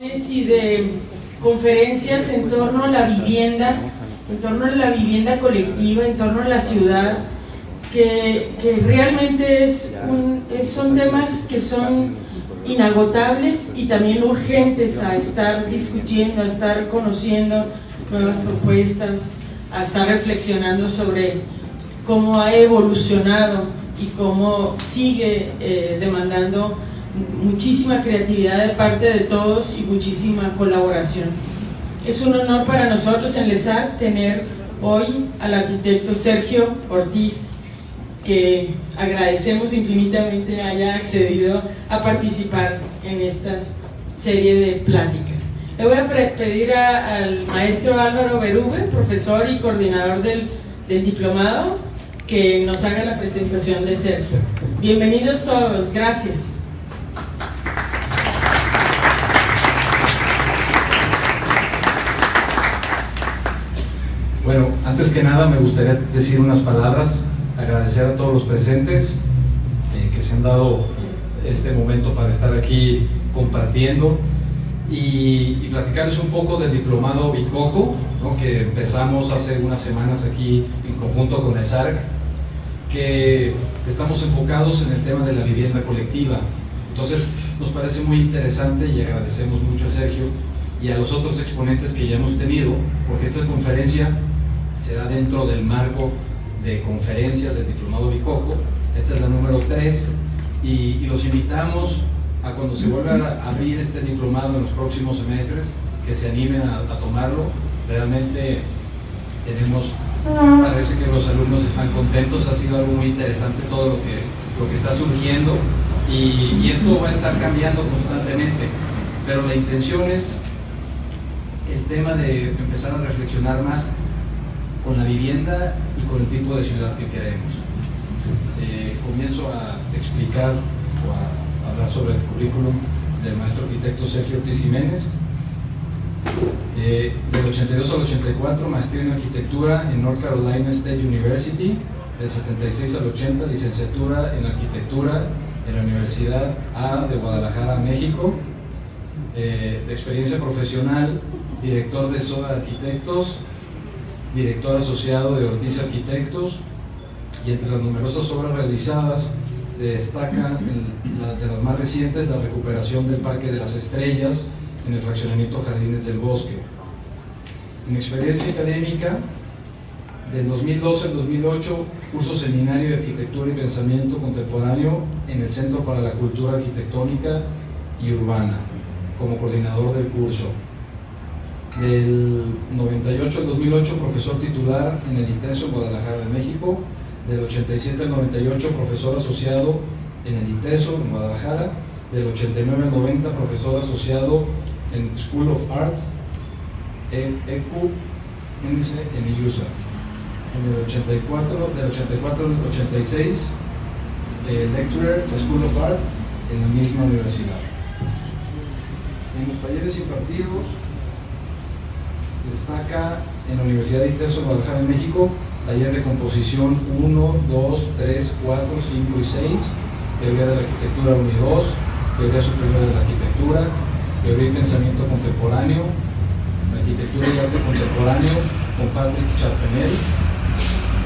Y de conferencias en torno a la vivienda, colectiva, en torno a la ciudad, que realmente son temas que son inagotables y también urgentes a estar discutiendo, a estar conociendo nuevas propuestas, a estar reflexionando sobre cómo ha evolucionado y cómo sigue demandando muchísima creatividad de parte de todos y muchísima colaboración. Es un honor para nosotros en LESAC tener hoy al arquitecto Sergio Ortiz, que agradecemos infinitamente haya accedido a participar en esta serie de pláticas. Le voy a pedir al maestro Álvaro Berube, profesor y coordinador del diplomado, que nos haga la presentación de Sergio. Bienvenidos todos, gracias. Bueno, antes que nada me gustaría decir unas palabras, agradecer a todos los presentes que se han dado este momento para estar aquí compartiendo y platicarles un poco del diplomado Bicoco, ¿no?, que empezamos hace unas semanas aquí en conjunto con ESARC, que estamos enfocados en el tema de la vivienda colectiva. Entonces nos parece muy interesante y agradecemos mucho a Sergio y a los otros exponentes que ya hemos tenido, porque esta conferencia se da dentro del marco de conferencias del diplomado Bicoco. Esta es la número 3 y los invitamos a, cuando se vuelva a abrir este diplomado en los próximos semestres, que se animen a tomarlo. Realmente parece que los alumnos están contentos, ha sido algo muy interesante todo lo que está surgiendo y esto va a estar cambiando constantemente, pero la intención es el tema de empezar a reflexionar más con la vivienda y con el tipo de ciudad que queremos. Comienzo a explicar o a hablar sobre el currículum del maestro arquitecto Sergio Ortiz Jiménez. Del 82 al 84, maestría en arquitectura en North Carolina State University. Del 76 al 80, licenciatura en arquitectura en la Universidad A de Guadalajara, México. De experiencia profesional, director de SOA Arquitectos, director asociado de Ortiz Arquitectos, y entre las numerosas obras realizadas destaca de las más recientes la recuperación del Parque de las Estrellas en el fraccionamiento Jardines del Bosque. En experiencia académica, del 2012 al 2008, curso seminario de Arquitectura y Pensamiento Contemporáneo en el Centro para la Cultura Arquitectónica y Urbana, como coordinador del curso. Del 98 al 2008, profesor titular en el ITESO en Guadalajara, de México. Del 87 al 98, profesor asociado en el ITESO en Guadalajara. Del 89 al 90, profesor asociado en School of Art, EQ, índice en USA. Del 84 al 86, lecturer School of Art en la misma universidad. En los talleres impartidos, destaca en la Universidad de ITESO, Guadalajara, en México, taller de composición 1, 2, 3, 4, 5 y 6, teoría de la arquitectura 1 y 2, teoría superior de la arquitectura, teoría y pensamiento contemporáneo, arquitectura y arte contemporáneo con Patrick Charpenel,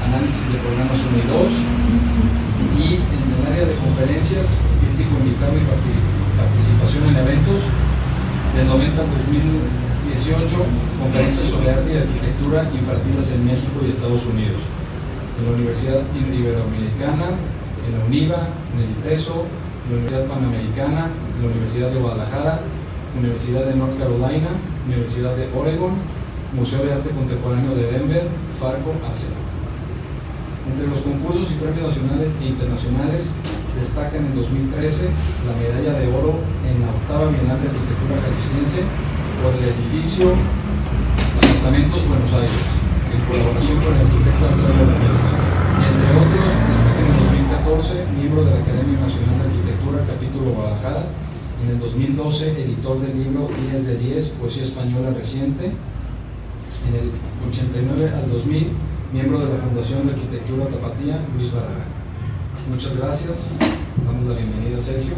análisis de programas 1 y 2, y en el área de conferencias, crítico invitado y participación en eventos. Del 90 al 2018, conferencias sobre arte y arquitectura impartidas en México y Estados Unidos, en la Universidad Iberoamericana, en la UNIVA, en el ITESO, en la Universidad Panamericana, en la Universidad de Guadalajara, Universidad de North Carolina, Universidad de Oregon, Museo de Arte Contemporáneo de Denver, Fargo, Asia. Entre los concursos y premios nacionales e internacionales destacan en 2013 la medalla de oro en la 8ª Bienal de Arquitectura Jalisciense por el edificio Apartamentos Buenos Aires, en colaboración con el arquitecto Antonio Ramírez. Y entre otros, destaca en el 2014 miembro de la Academia Nacional de Arquitectura, capítulo Guadalajara. En el 2012, editor del libro 10 de 10, Poesía Española Reciente. En el 89 al 2000, miembro de la Fundación de Arquitectura Tapatía, Luis Barragán. Muchas gracias. Damos la bienvenida a Sergio.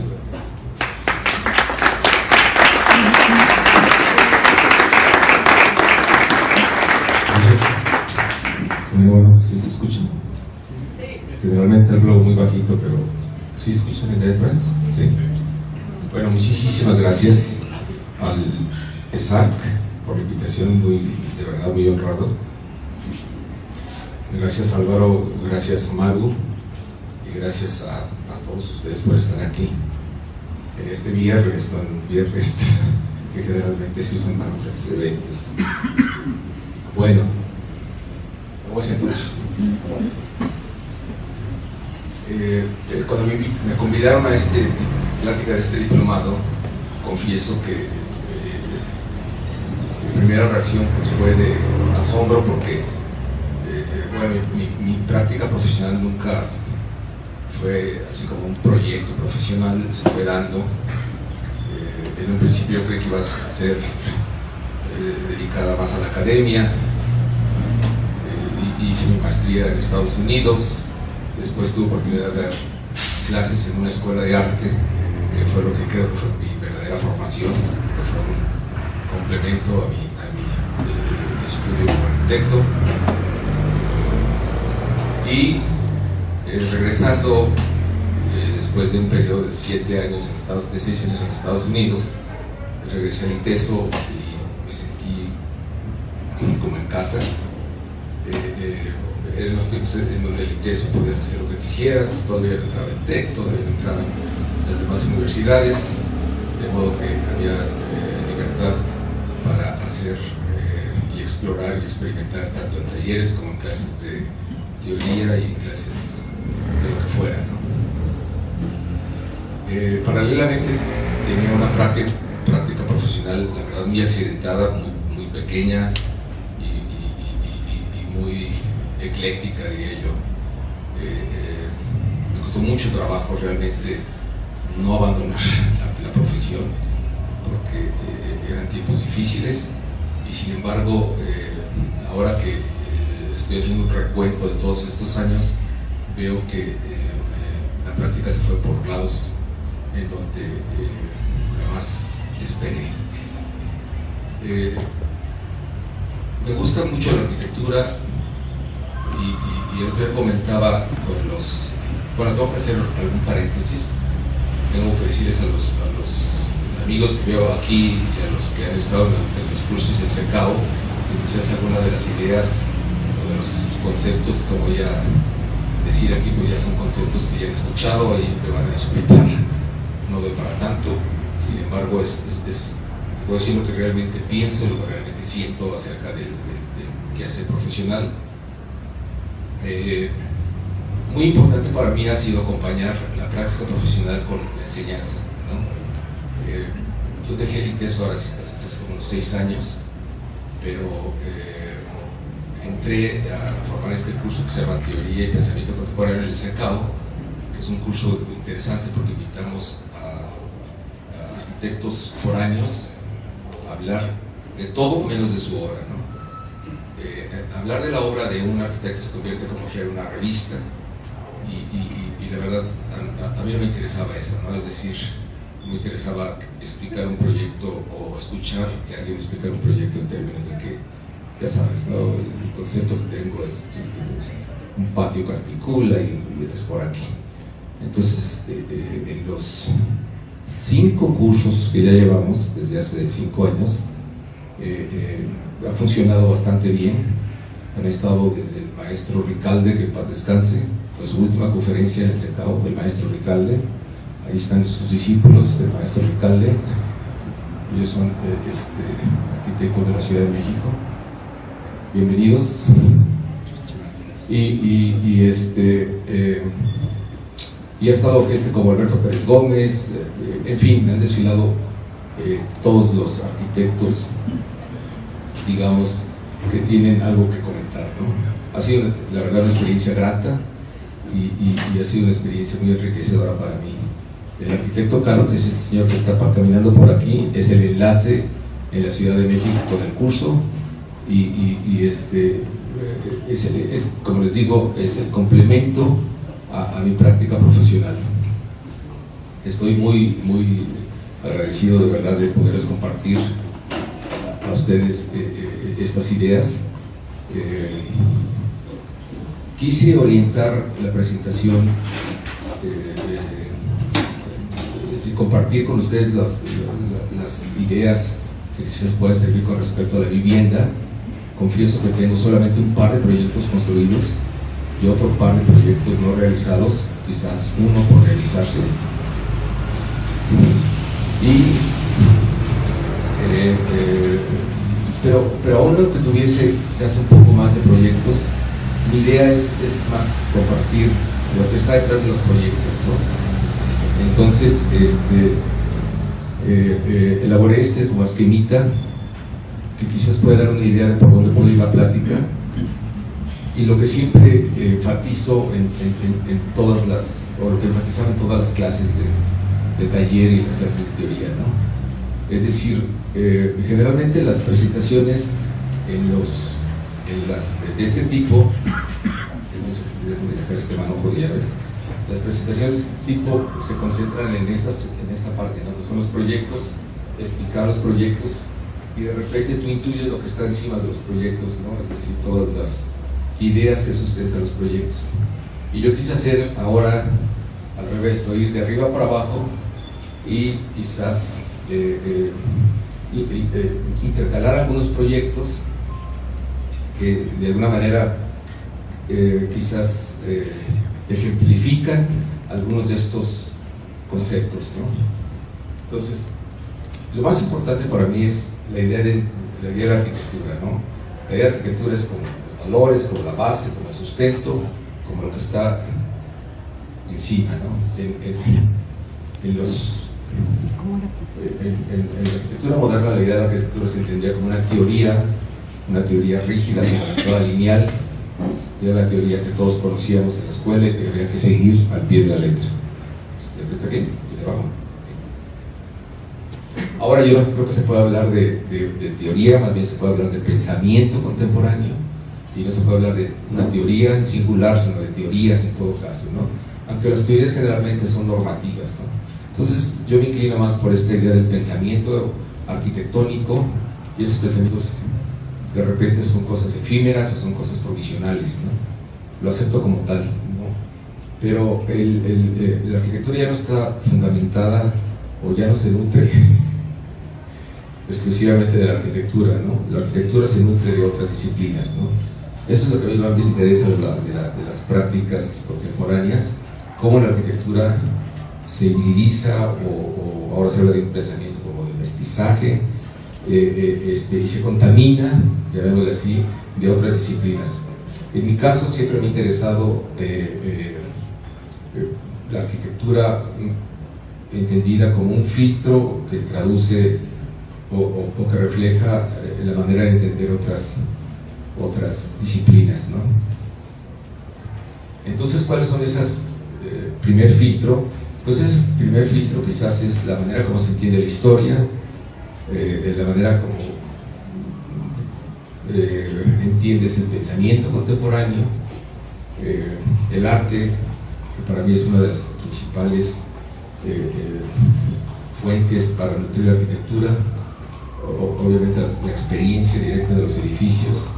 Obviamente hablo muy bajito, pero ¿sí escuchan en detrás? Sí. Bueno, muchísimas gracias al ESAC por la invitación, de verdad muy honrado. Gracias Álvaro, gracias Maru y gracias a todos ustedes por estar aquí en este viernes, no en un viernes que generalmente se usan para otros eventos. Bueno, vamos a sentar. Cuando me convidaron a plática de este diplomado, confieso que mi primera reacción pues, fue de asombro porque bueno, mi práctica profesional nunca fue así como un proyecto profesional, se fue dando. En un principio yo creí que iba a ser dedicada más a la academia. Hice mi maestría en Estados Unidos, después tuve oportunidad de dar clases en una escuela de arte, que fue lo que creo que fue mi verdadera formación, que fue un complemento a mi estudio como arquitecto. Y regresando después de un periodo de 6 años en Estados Unidos, regresé al ITESO y me sentí como en casa. Eran los tiempos en donde el ITESO podías hacer lo que quisieras, todavía entraba el TEC, todavía entraban las demás universidades, de modo que había libertad para hacer y explorar y experimentar tanto en talleres como en clases de teoría y en clases de lo que fuera, ¿no? Paralelamente tenía una práctica profesional, la verdad, muy accidentada, muy pequeña y muy ecléctica, diría yo. Me costó mucho trabajo realmente no abandonar la profesión, porque eran tiempos difíciles, y sin embargo, ahora que estoy haciendo un recuento de todos estos años, veo que la práctica se fue por lados en donde jamás esperé. Me gusta mucho la arquitectura y el otro día comentaba con los... Bueno, tengo que hacer algún paréntesis. Tengo que decirles a los amigos que veo aquí y a los que han estado en los cursos del CECAO que quizás alguna de las ideas o de los conceptos que voy a decir aquí pues ya son conceptos que ya he escuchado y me van a disculpar, no doy para tanto. Sin embargo, puedo decir lo que realmente pienso, lo que realmente siento acerca del quehacer profesional. Muy importante para mí ha sido acompañar la práctica profesional con la enseñanza, ¿no? Yo dejé el ITESO ahora hace como unos 6 años, pero entré a formar este curso que se llama Teoría y Pensamiento Contemporáneo en el CECAO, que es un curso interesante porque invitamos a arquitectos foráneos a hablar de todo menos de su obra, ¿no? Hablar de la obra de un arquitecto se convierte como si era una revista y la verdad a mí no me interesaba eso, ¿no? Es decir, me interesaba explicar un proyecto o escuchar que alguien explicara un proyecto en términos de que, ya sabes, ¿no? El concepto que tengo es un patio que articula y metes por aquí. Entonces, en los 5 cursos que ya llevamos desde hace 5 años, ha funcionado bastante bien. Han estado desde el maestro Ricalde, que en paz descanse, fue su última conferencia en el CECAO, del maestro Ricalde. Ahí están sus discípulos del maestro Ricalde. Ellos son arquitectos de la Ciudad de México. Bienvenidos. Y ha estado gente como Alberto Pérez Gómez, en fin, han desfilado todos los arquitectos, digamos, que tienen algo que comentar, ¿no? Ha sido, la verdad, una experiencia grata y ha sido una experiencia muy enriquecedora para mí. El arquitecto Caro, que es este señor que está caminando por aquí, es el enlace en la Ciudad de México con el curso es, como les digo, es el complemento a mi práctica profesional. Estoy muy, muy agradecido de verdad de poderles compartir a ustedes estas ideas. quise orientar la presentación, compartir con ustedes las ideas que quizás puedan servir con respecto a la vivienda. Confieso que tengo solamente un par de proyectos construidos y otro par de proyectos no realizados, quizás uno por realizarse. Pero aún lo que tuviese quizás un poco más de proyectos, mi idea es más compartir lo que está detrás de los proyectos, ¿no? Entonces, elaboré como esquemita que quizás pueda dar una idea de por dónde puede ir la plática, y lo que siempre enfatizo en todas las, o lo que enfatizaba en todas las clases de taller y las clases de teoría, ¿no? Es decir, generalmente las presentaciones de este tipo, dejar este manojo de llaves, las presentaciones de este tipo se concentran en esta parte, ¿no? Son los proyectos, explicar los proyectos, y de repente tú intuyes lo que está encima de los proyectos, ¿no? Es decir, todas las ideas que sustentan los proyectos. Y yo quise hacer ahora al revés, ¿no? Ir de arriba para abajo y quizás intercalar algunos proyectos que de alguna manera quizás ejemplifican algunos de estos conceptos, ¿no? Entonces, lo más importante para mí es la idea de arquitectura, ¿no? La idea de arquitectura es como los valores, como la base, como el sustento, como lo que está encima, ¿no? En la arquitectura moderna, la idea de la arquitectura se entendía como una teoría rígida, toda lineal, y era la teoría que todos conocíamos en la escuela y que había que seguir al pie de la letra. ¿De aquí? ¿De abajo? Ahora yo creo que se puede hablar de teoría, más bien se puede hablar de pensamiento contemporáneo, y no se puede hablar de una teoría en singular, sino de teorías en todo caso, ¿no? Aunque las teorías generalmente son normativas, ¿no? Entonces yo me inclino más por esta idea del pensamiento arquitectónico, y esos pensamientos de repente son cosas efímeras o son cosas provisionales, ¿no? Lo acepto como tal, ¿no? Pero la arquitectura ya no está fundamentada, o ya no se nutre exclusivamente de la arquitectura, ¿no? La arquitectura se nutre de otras disciplinas, ¿no? Eso es lo que a mí más me interesa de las prácticas contemporáneas, cómo la arquitectura se hibridiza, o ahora se habla de un pensamiento como de mestizaje, y se contamina, llamémoslo así, de otras disciplinas. En mi caso siempre me ha interesado la arquitectura entendida como un filtro que traduce o que refleja la manera de entender otras disciplinas, ¿no? Entonces, ¿cuáles son esas? Primer filtro, pues ese primer filtro quizás es la manera como se entiende la historia, la manera como entiendes el pensamiento contemporáneo, el arte, que para mí es una de las principales fuentes para nutrir la arquitectura, obviamente la experiencia directa de los edificios,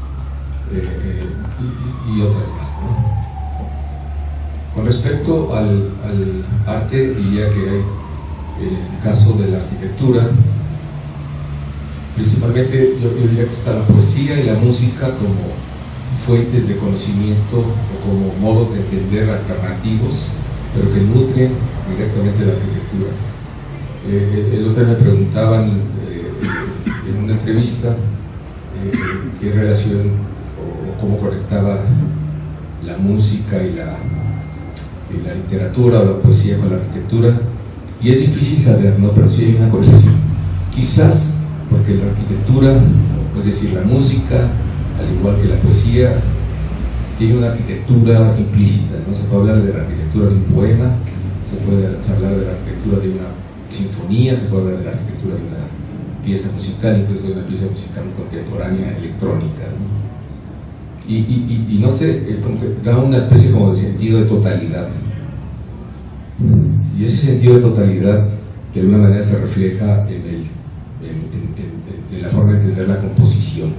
y otras más, ¿no? Con respecto al arte, diría que hay, en el caso de la arquitectura, principalmente yo diría que está la poesía y la música como fuentes de conocimiento o como modos de entender alternativos, pero que nutren directamente la arquitectura. El otro día me preguntaban en una entrevista qué relación o cómo conectaba la música y la literatura o la poesía con la arquitectura, y es difícil saber, ¿no? Pero sí hay una conexión, quizás porque la arquitectura, es decir, la música, al igual que la poesía, tiene una arquitectura implícita, ¿no? Se puede hablar de la arquitectura de un poema, se puede hablar de la arquitectura de una sinfonía, se puede hablar de la arquitectura de una pieza musical, incluso de una pieza musical contemporánea electrónica, ¿no? Y no sé, como que da una especie como de sentido de totalidad, y ese sentido de totalidad de alguna manera se refleja en la forma de entender la composición, ¿no?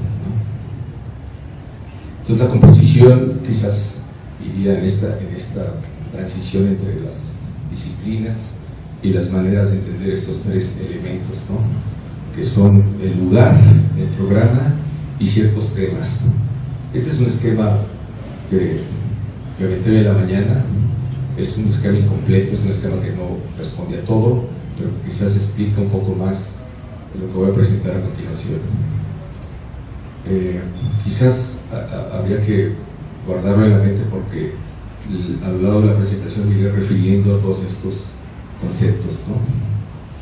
Entonces la composición quizás diría, en esta transición entre las disciplinas y las maneras de entender estos tres elementos, ¿no? Que son el lugar, el programa y ciertos temas. Este es un esquema que aventé en la mañana, es un esquema incompleto, es un esquema que no responde a todo, pero que quizás explica un poco más de lo que voy a presentar a continuación. Quizás habría que guardarlo en la mente porque a lo largo de la presentación me iré refiriendo a todos estos conceptos, ¿no?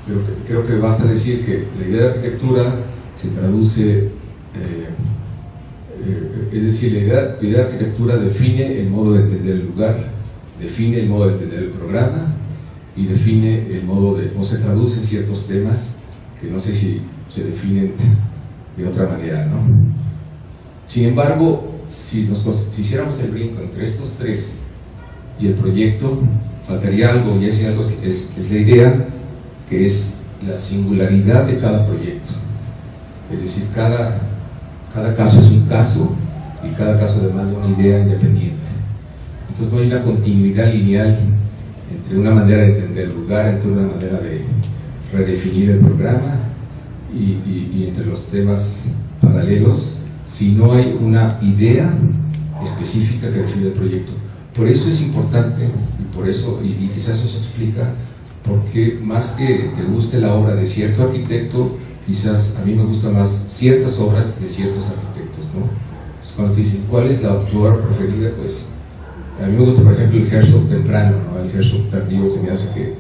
Pero creo que basta decir que la idea de arquitectura se traduce, es decir, la idea de arquitectura define el modo de entender el lugar, define el modo de entender el programa y define el modo de, o se traduce en ciertos temas que no sé si se definen de otra manera, ¿no? Sin embargo, si hiciéramos el brinco entre estos tres y el proyecto, faltaría algo, y ese algo es la idea, que es la singularidad de cada proyecto. Es decir, cada caso es un caso, y cada caso además de una idea independiente. Entonces no hay una continuidad lineal entre una manera de entender el lugar, entre una manera de redefinir el programa y entre los temas paralelos, si no hay una idea específica que define el proyecto. Por eso es importante, y por eso, y quizás eso explica por qué más que te guste la obra de cierto arquitecto, quizás a mí me gustan más ciertas obras de ciertos arquitectos, ¿no? Entonces, cuando te dicen cuál es tu obra preferida, pues a mí me gusta, por ejemplo, el Herzog temprano, ¿no? El Herzog tardío se me hace que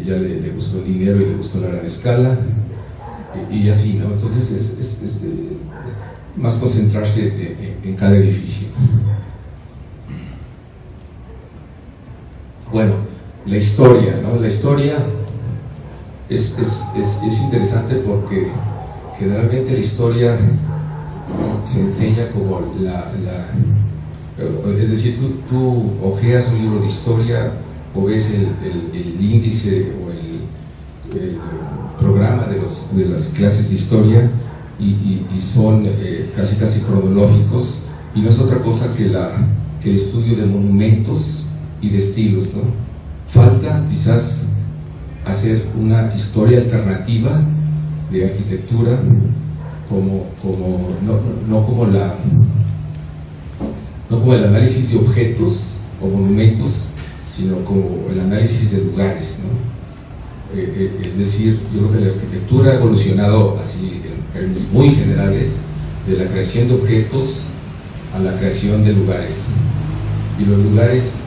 ya le gustó el dinero y le gustó la gran escala, y así, ¿no? Entonces es más concentrarse en cada edificio. Bueno, la historia, ¿no? La historia es interesante porque generalmente la historia se enseña como es decir, tú ojeas un libro de historia o ves el índice o el programa de las clases de historia y son casi cronológicos, y no es otra cosa que el estudio de monumentos y de estilos, ¿no? Falta quizás hacer una historia alternativa de arquitectura no como el análisis de objetos o monumentos, sino como el análisis de lugares, ¿no? Es decir, yo creo que la arquitectura ha evolucionado así en términos muy generales, de la creación de objetos a la creación de lugares, y los lugares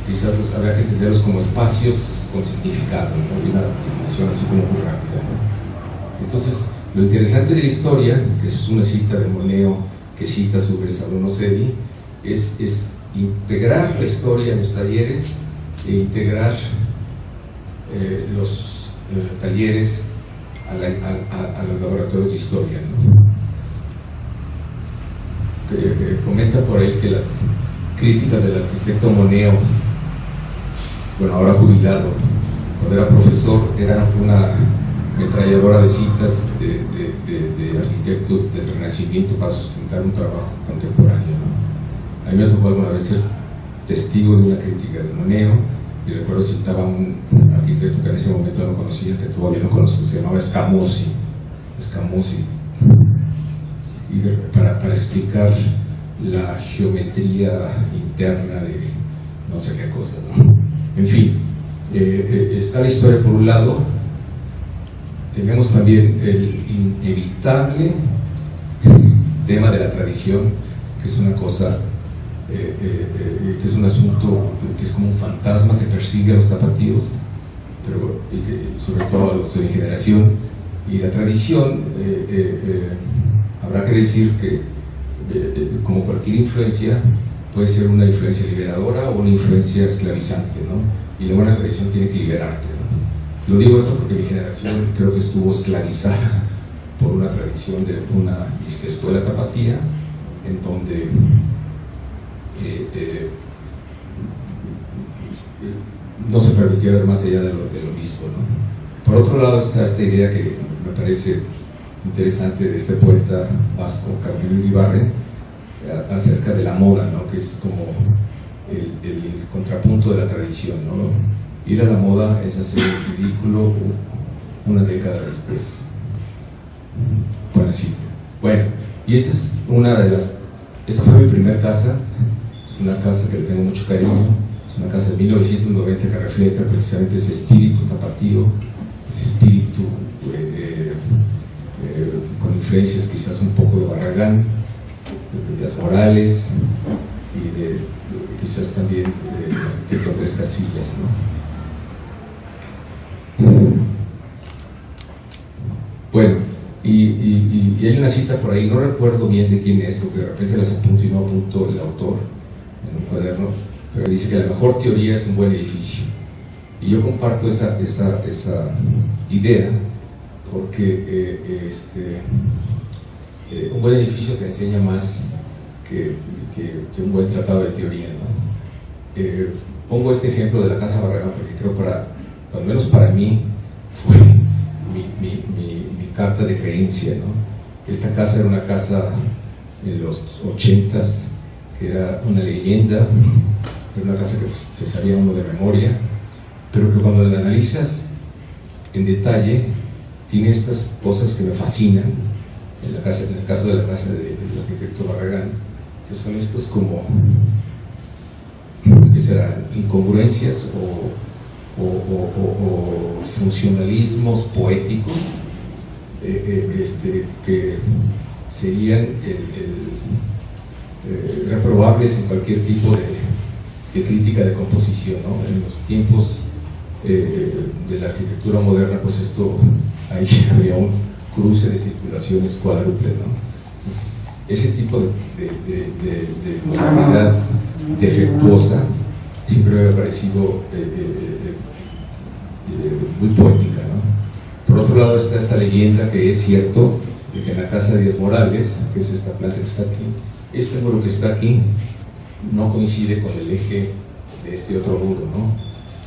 quizás habrá que entenderlos como espacios con significado, ¿no? Y una definición así como muy rápida, ¿no? Entonces, lo interesante de la historia, que es una cita de Moneo que cita sobre Sabrono Sevi, es integrar la historia en los talleres e integrar los talleres a los laboratorios de historia, ¿no? Comenta por ahí que las críticas del arquitecto Moneo, bueno, ahora jubilado, cuando era profesor, era una ametralladora de citas de arquitectos del Renacimiento para sustentar un trabajo contemporáneo, ¿no? A mí me tocó alguna vez ser testigo de una crítica de Moneo, y recuerdo citaba a un arquitecto que en ese momento no conocía, que todavía no conozco, se llamaba Scamozzi, y para explicar la geometría interna de no sé qué cosas, ¿no? En fin, está la historia por un lado. Tenemos también el inevitable tema de la tradición, que es una cosa, que es un asunto que es como un fantasma que persigue a los tapatíos, pero y que, sobre todo a los de mi generación. Y la tradición, habrá que decir que, como cualquier influencia, puede ser una influencia liberadora o una influencia esclavizante, ¿no? Y la buena tradición tiene que liberarte, ¿no? Lo digo esto porque mi generación creo que estuvo esclavizada por una tradición de una escuela tapatía, en donde no se permitía ver más allá de lo mismo, ¿no? Por otro lado está esta idea que me parece interesante de este poeta vasco, Carmelo Iribarren, acerca de la moda, ¿no? Que es como el contrapunto de la tradición, ¿no? Ir a la moda es hacer el ridículo una década después. Buena cita. Bueno, y esta es esta fue mi primera casa, es una casa que le tengo mucho cariño, es una casa de 1990 que refleja precisamente ese espíritu tapatío, ese espíritu con influencias quizás un poco de Barragán, de Díaz Morales y de quizás también de arquitecto Andrés Casillas, ¿no? Bueno, y hay una cita por ahí, no recuerdo bien de quién es, porque de repente las apunto y no apunto el autor en un cuaderno, pero dice que la mejor teoría es un buen edificio. Y yo comparto esa idea, porque un buen edificio te enseña más que un buen tratado de teoría, ¿no? Pongo este ejemplo de la Casa Barragán porque creo al menos para mí, fue mi carta de creencia, ¿no? Esta casa era una casa en los 80s, que era una leyenda, era una casa que se sabía uno de memoria, pero que cuando la analizas en detalle, tiene estas cosas que me fascinan, en el caso de la casa del arquitecto Barragán, que son estos como, ¿qué serán? Incongruencias o funcionalismos poéticos que serían reprobables en cualquier tipo de crítica de composición, ¿no? En los tiempos de la arquitectura moderna, pues ahí había un cruce de circulaciones cuádruple, ¿no? Entonces, ese tipo de modernidad defectuosa siempre me ha parecido muy poética, ¿no? Por otro lado está esta leyenda que es cierto, de que en la casa de Díaz Morales, que es esta planta que está aquí, este muro que está aquí no coincide con el eje de este otro muro, ¿no?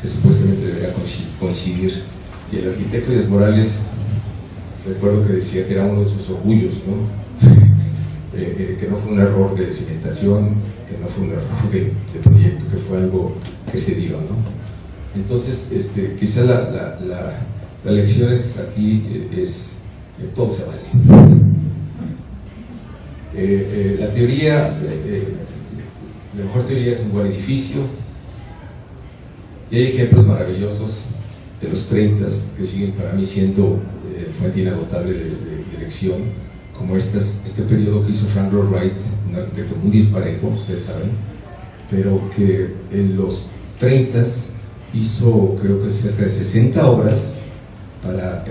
Que supuestamente debería coincidir. Y el arquitecto Díaz Morales, recuerdo que decía que era uno de sus orgullos, ¿no? Que no fue un error de cimentación, que no fue un error de proyecto, que fue algo que se dio, ¿no? Entonces, quizá la lección es aquí es todo se vale. La teoría, la mejor teoría es un buen edificio, y hay ejemplos maravillosos de los 30 que siguen para mí siendo fuente inagotable de lección, como este periodo que hizo Frank Lloyd Wright, un arquitecto muy disparejo, ustedes saben, pero que en los 30 hizo creo que cerca de 60 obras para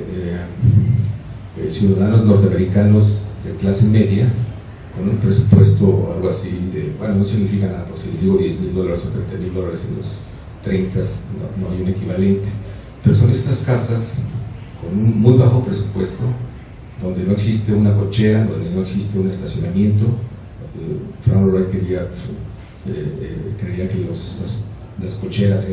ciudadanos norteamericanos de clase media, con un presupuesto algo así de, bueno, no significa nada, porque si les digo $10,000 o $30,000 en los 30 no hay un equivalente, pero son estas casas con un muy bajo presupuesto, donde no existe una cochera, donde no existe un estacionamiento. Frank Lloyd Wright creía que las cocheras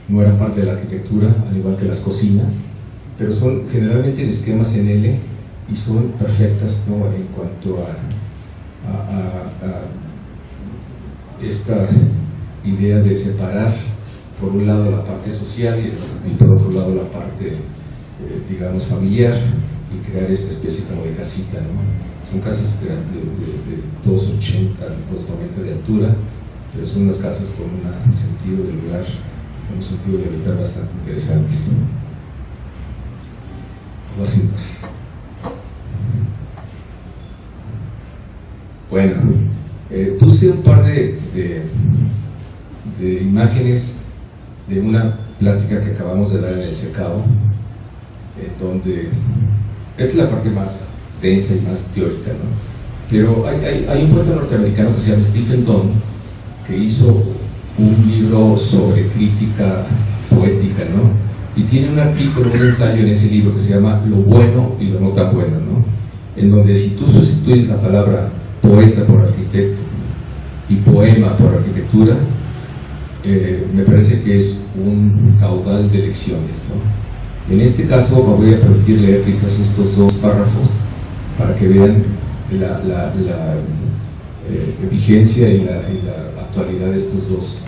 no eran parte de la arquitectura, al igual que las cocinas, pero son generalmente en esquemas en L y son perfectas, ¿no? En cuanto a esta idea de separar por un lado la parte social y por otro lado la parte digamos familiar, y crear esta especie como de casita, ¿no? Son casas de 2,80, 2,90 de altura, pero son unas casas con un sentido de lugar, con un sentido de habitar bastante interesantes. Algo así. Bueno, puse un par de imágenes de una plática que acabamos de dar en el Secao, en donde es la parte más densa y más teórica, ¿no? Pero hay un poeta norteamericano que se llama Stephen Dunn, que hizo un libro sobre crítica poética, ¿no? Y tiene un artículo, un ensayo en ese libro que se llama Lo bueno y lo no tan bueno, ¿no? En donde si tú sustituyes la palabra poeta por arquitecto y poema por arquitectura, me parece que es un caudal de lecciones, ¿no? En este caso me voy a permitir leer quizás estos dos párrafos para que vean vigencia en la actualidad de estas dos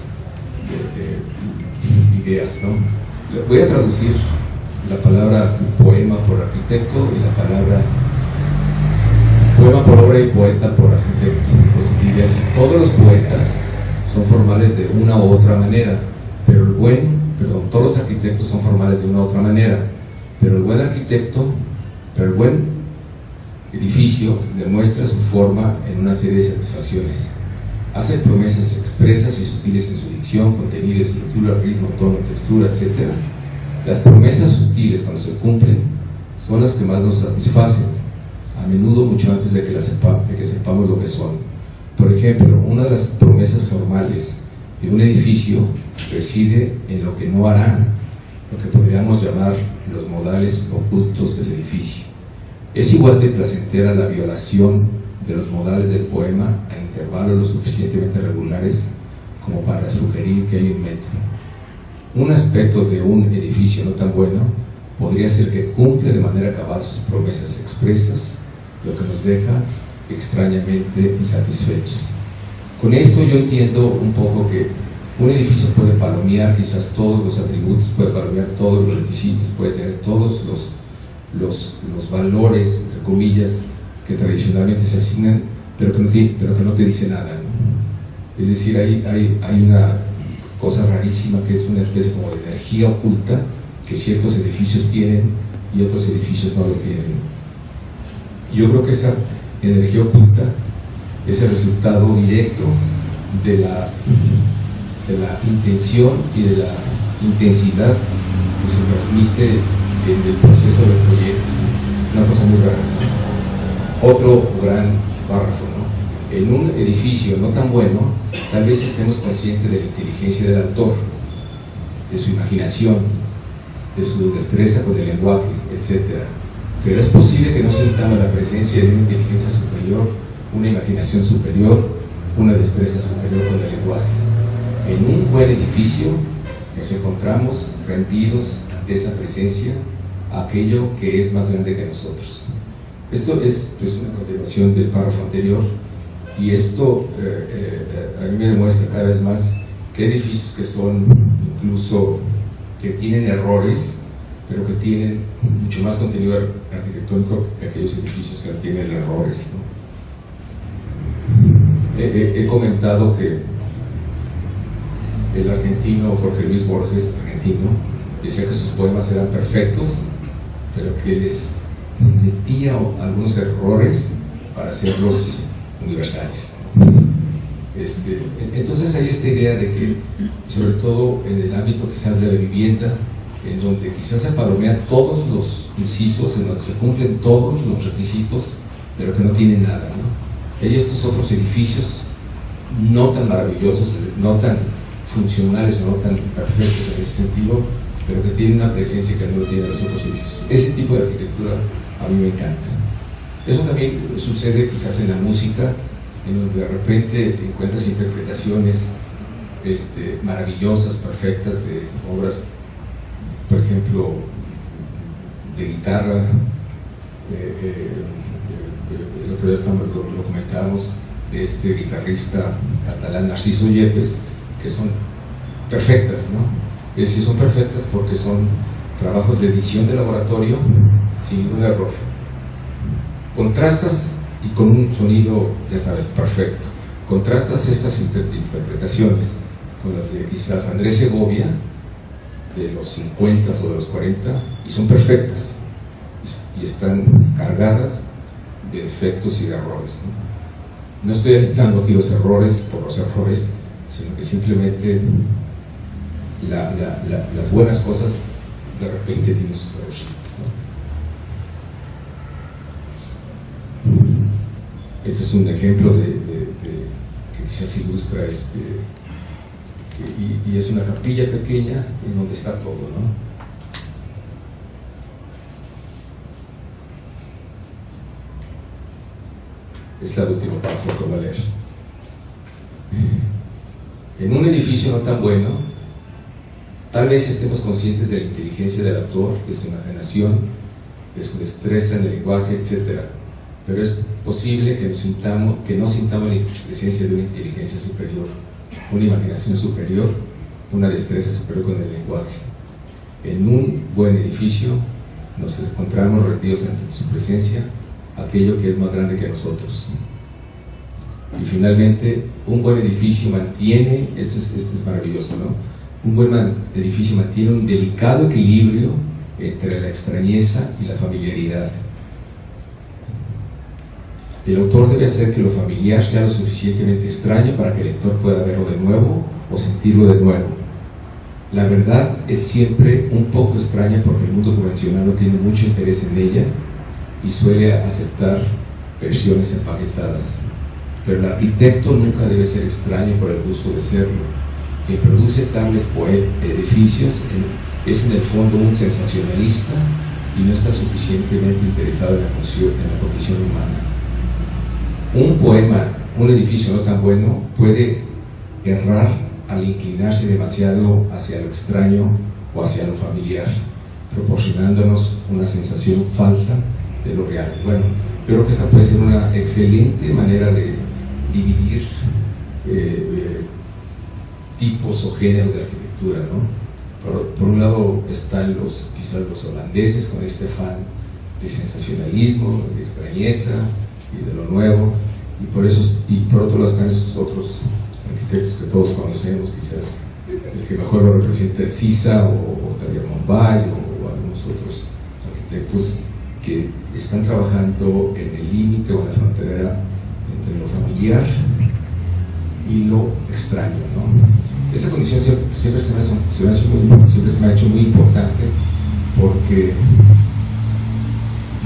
ideas, ¿no? Voy a traducir la palabra poema por arquitecto y la palabra poema por obra y poeta por arquitecto. Pues diría así: todos los poetas son formales de una u otra manera, pero todos los arquitectos son formales de una u otra manera, pero el buen edificio demuestra su forma en una serie de satisfacciones. Hace promesas expresas y sutiles en su dicción, contenido, estructura, ritmo, tono, textura, etc. Las promesas sutiles, cuando se cumplen, son las que más nos satisfacen, a menudo mucho antes de que sepamos lo que son. Por ejemplo, una de las promesas formales de un edificio reside en lo que no hará, lo que podríamos llamar los modales ocultos del edificio. Es igual de placentera la violación de los modales del poema a intervalos lo suficientemente regulares como para sugerir que hay un metro. Un aspecto de un edificio no tan bueno podría ser que cumple de manera cabal sus promesas expresas, lo que nos deja extrañamente insatisfechos. Con esto yo entiendo un poco que un edificio puede palomear quizás todos los atributos, puede palomear todos los requisitos, puede tener todos los valores, entre comillas, que tradicionalmente se asignan, pero que no te dice nada, ¿no? Es decir, hay una cosa rarísima que es una especie como de energía oculta que ciertos edificios tienen y otros edificios no lo tienen. Yo creo que esa energía oculta es el resultado directo de la intención y de la intensidad que se transmite en el proceso del proyecto. Una cosa muy rara, ¿no? Otro gran párrafo, ¿no? En un edificio no tan bueno, tal vez estemos conscientes de la inteligencia del autor, de su imaginación, de su destreza con el lenguaje, etc. Pero es posible que no sintamos la presencia de una inteligencia superior, una imaginación superior, una destreza superior con el lenguaje. En un buen edificio nos encontramos rendidos ante esa presencia, aquello que es más grande que nosotros. Esto es una continuación del párrafo anterior, y esto a mí me demuestra cada vez más que edificios que son incluso, que tienen errores, pero que tienen mucho más contenido arquitectónico que aquellos edificios que no tienen errores, ¿no? He comentado que el argentino Jorge Luis Borges, argentino, decía que sus poemas eran perfectos, pero que les metía algunos errores para hacerlos universales. Entonces hay esta idea de que, sobre todo en el ámbito quizás de la vivienda, en donde quizás se palomean todos los incisos, en donde se cumplen todos los requisitos, pero que no tienen nada, ¿no? Hay estos otros edificios no tan maravillosos, no tan funcionales, no tan perfectos en ese sentido, pero que tienen una presencia que no lo tienen los otros edificios. Ese tipo de arquitectura a mí me encanta. Eso también sucede quizás en la música, en donde de repente encuentras interpretaciones maravillosas, perfectas de obras, por ejemplo, de guitarra. El otro día lo comentábamos, de este guitarrista catalán Narciso Yepes, que son perfectas, ¿no? Es decir, son perfectas porque son trabajos de edición de laboratorio sin ningún error. Contrastas, y con un sonido, ya sabes, perfecto. Contrastas estas interpretaciones con las de quizás Andrés Segovia, de los 50 o de los 40, y son perfectas, y están cargadas de defectos y de errores, ¿no? No estoy evitando aquí los errores por los errores, sino que simplemente las buenas cosas de repente tienen sus errorcitos, ¿no? Este es un ejemplo que quizás ilustra y es una capilla pequeña en donde está todo, ¿no? Es la última parte que voy a leer. En un edificio no tan bueno, tal vez estemos conscientes de la inteligencia del autor, de su imaginación, de su destreza en el lenguaje, etc. pero es posible que no sintamos la presencia de una inteligencia superior, una imaginación superior, una destreza superior con el lenguaje. En un buen edificio nos encontramos rendidos ante su presencia, aquello que es más grande que nosotros. Y finalmente, un buen edificio mantiene, esto es maravilloso, ¿no? Un buen edificio mantiene un delicado equilibrio entre la extrañeza y la familiaridad. El autor debe hacer que lo familiar sea lo suficientemente extraño para que el lector pueda verlo de nuevo o sentirlo de nuevo. La verdad es siempre un poco extraña porque el mundo convencional no tiene mucho interés en ella y suele aceptar versiones empaquetadas. Pero el arquitecto nunca debe ser extraño por el gusto de serlo. Quien produce tales edificios es en el fondo un sensacionalista y no está suficientemente interesado en la condición humana. Un poema, un edificio no tan bueno, puede errar al inclinarse demasiado hacia lo extraño o hacia lo familiar, proporcionándonos una sensación falsa de lo real. Bueno, yo creo que esta puede ser una excelente manera de dividir tipos o géneros de arquitectura, ¿no? Por un lado están quizás los holandeses con este afán de sensacionalismo, de extrañeza y de lo nuevo, y por otro lado están esos otros arquitectos que todos conocemos, quizás el que mejor lo representa es Sisa o Taller Mombay o algunos otros arquitectos que están trabajando en el límite o en la frontera entre lo familiar y lo extraño, ¿no? Esa condición siempre se me ha hecho muy importante porque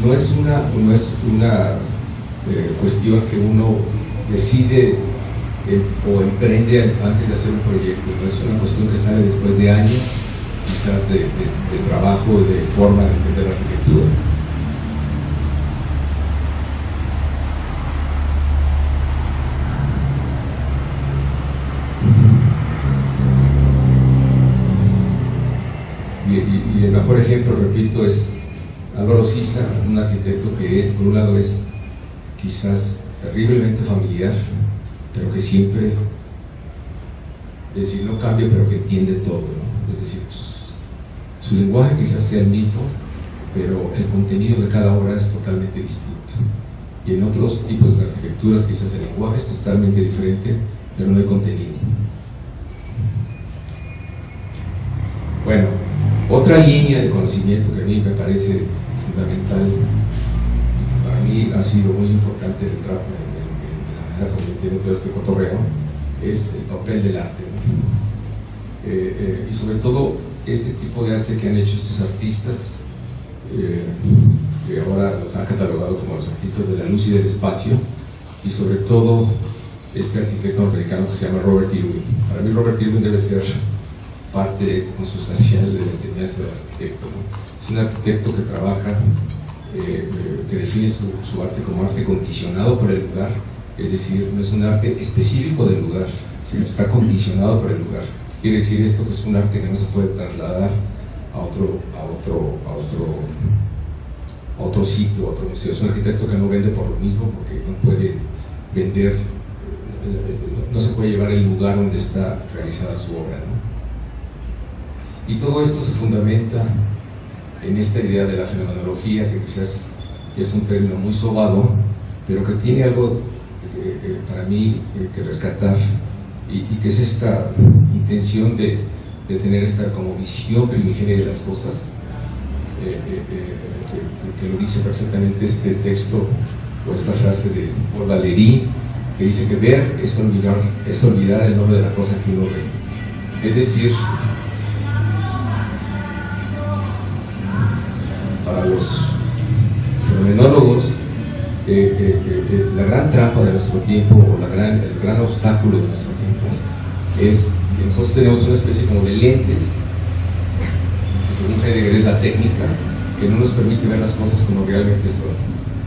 no es una cuestión que uno decide o emprende antes de hacer un proyecto, no es una cuestión que sale después de años quizás de trabajo, de forma de entender la arquitectura. Y el mejor ejemplo, repito, es Álvaro Siza, un arquitecto que por un lado es quizás terriblemente familiar, pero que siempre, es decir, no cambia, pero que entiende todo, ¿no? Es decir, su lenguaje quizás sea el mismo, pero el contenido de cada obra es totalmente distinto. Y en otros tipos de arquitecturas quizás el lenguaje es totalmente diferente, pero no el contenido. Bueno, otra línea de conocimiento que a mí me parece fundamental y que para mí ha sido muy importante en la manera como entiendo todo este cotorreo es el papel del arte, ¿no? Y sobre todo este tipo de arte que han hecho estos artistas que ahora los han catalogado como los artistas de la luz y del espacio, y sobre todo este arquitecto americano que se llama Robert Irwin. Para mí Robert Irwin debe ser parte consustancial de la enseñanza del arquitecto, ¿no? Es un arquitecto que trabaja, que define su arte como arte condicionado por el lugar, es decir, no es un arte específico del lugar, sino está condicionado por el lugar. Quiere decir esto que es un arte que no se puede trasladar a otro sitio, a otro museo. Es un arquitecto que no vende por lo mismo, porque no puede vender, no se puede llevar el lugar donde está realizada su obra, ¿no? Y todo esto se fundamenta en esta idea de la fenomenología, que quizás es un término muy sobado, pero que tiene algo para mí que rescatar, y que es esta intención de tener esta como visión primigenia de las cosas, que lo dice perfectamente este texto o esta frase de Paul Valéry, que dice que ver es olvidar el nombre de la cosa que uno ve. Es decir, para los fenomenólogos, la gran trampa de nuestro tiempo, o el gran obstáculo de nuestro tiempo, es que nosotros tenemos una especie como de lentes, que según Heidegger es la técnica, que no nos permite ver las cosas como realmente son.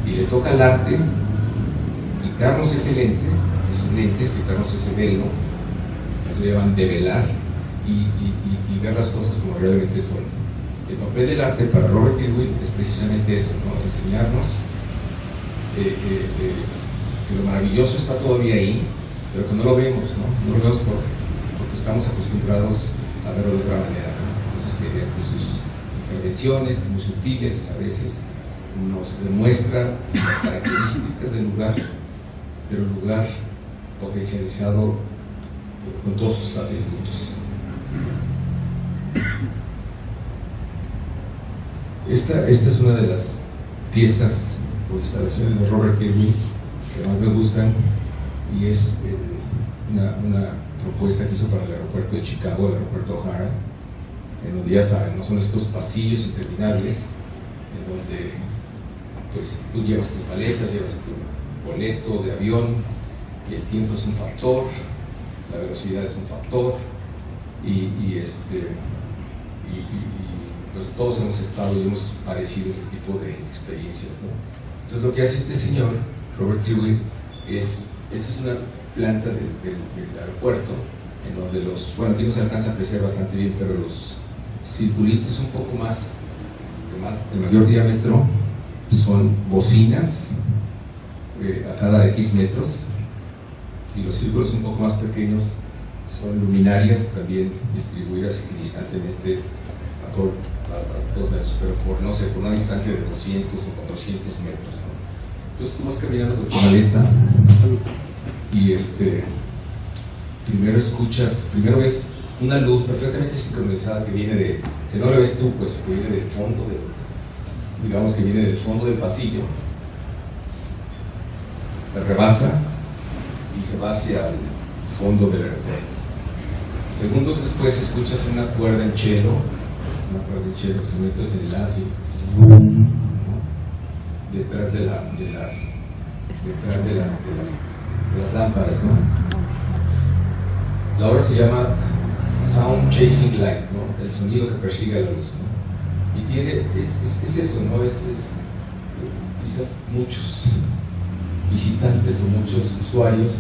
Y le toca al arte quitarnos ese lente, esos lentes, quitarnos ese velo, eso llaman develar, y ver las cosas como realmente son. El papel del arte para Robert Irwin es precisamente eso, ¿no? Enseñarnos que lo maravilloso está todavía ahí, pero que no lo vemos, ¿no? No lo vemos porque estamos acostumbrados a verlo de otra manera, ¿no? Entonces, mediante sus intervenciones muy sutiles a veces nos demuestra las características del lugar, pero el lugar potencializado con todos sus atributos. Esta es una de las piezas o instalaciones de Robert Kirkby que más me gustan, y es una propuesta que hizo para el aeropuerto de Chicago, el aeropuerto O'Hara, en donde ya saben, no son estos pasillos interminables en donde pues tú llevas tus maletas, llevas tu boleto de avión y el tiempo es un factor, la velocidad es un factor y pues todos hemos estado y hemos padecido ese tipo de experiencias, ¿no? Entonces lo que hace este señor, Robert Kirkby, esta es una planta del aeropuerto en donde aquí no se alcanza a apreciar bastante bien, pero los circulitos un poco más de mayor diámetro son bocinas a cada X metros, y los círculos un poco más pequeños son luminarias también distribuidas equidistantemente a todos metros, pero por una distancia de 200 o 400 metros, ¿no? Entonces tú vas caminando con tu maleta y primero ves una luz perfectamente sincronizada que no la ves tú, pues, que viene del fondo digamos que viene del fondo del pasillo, te rebasa y se va hacia el fondo del aeropuerto. Segundos después escuchas una cuerda en cello, según esto es el así, detrás de las lámparas, ¿no? La obra se llama Sound Chasing Light, ¿no? El sonido que persigue a la luz, ¿no? Y es eso, ¿no? Quizás muchos visitantes o muchos usuarios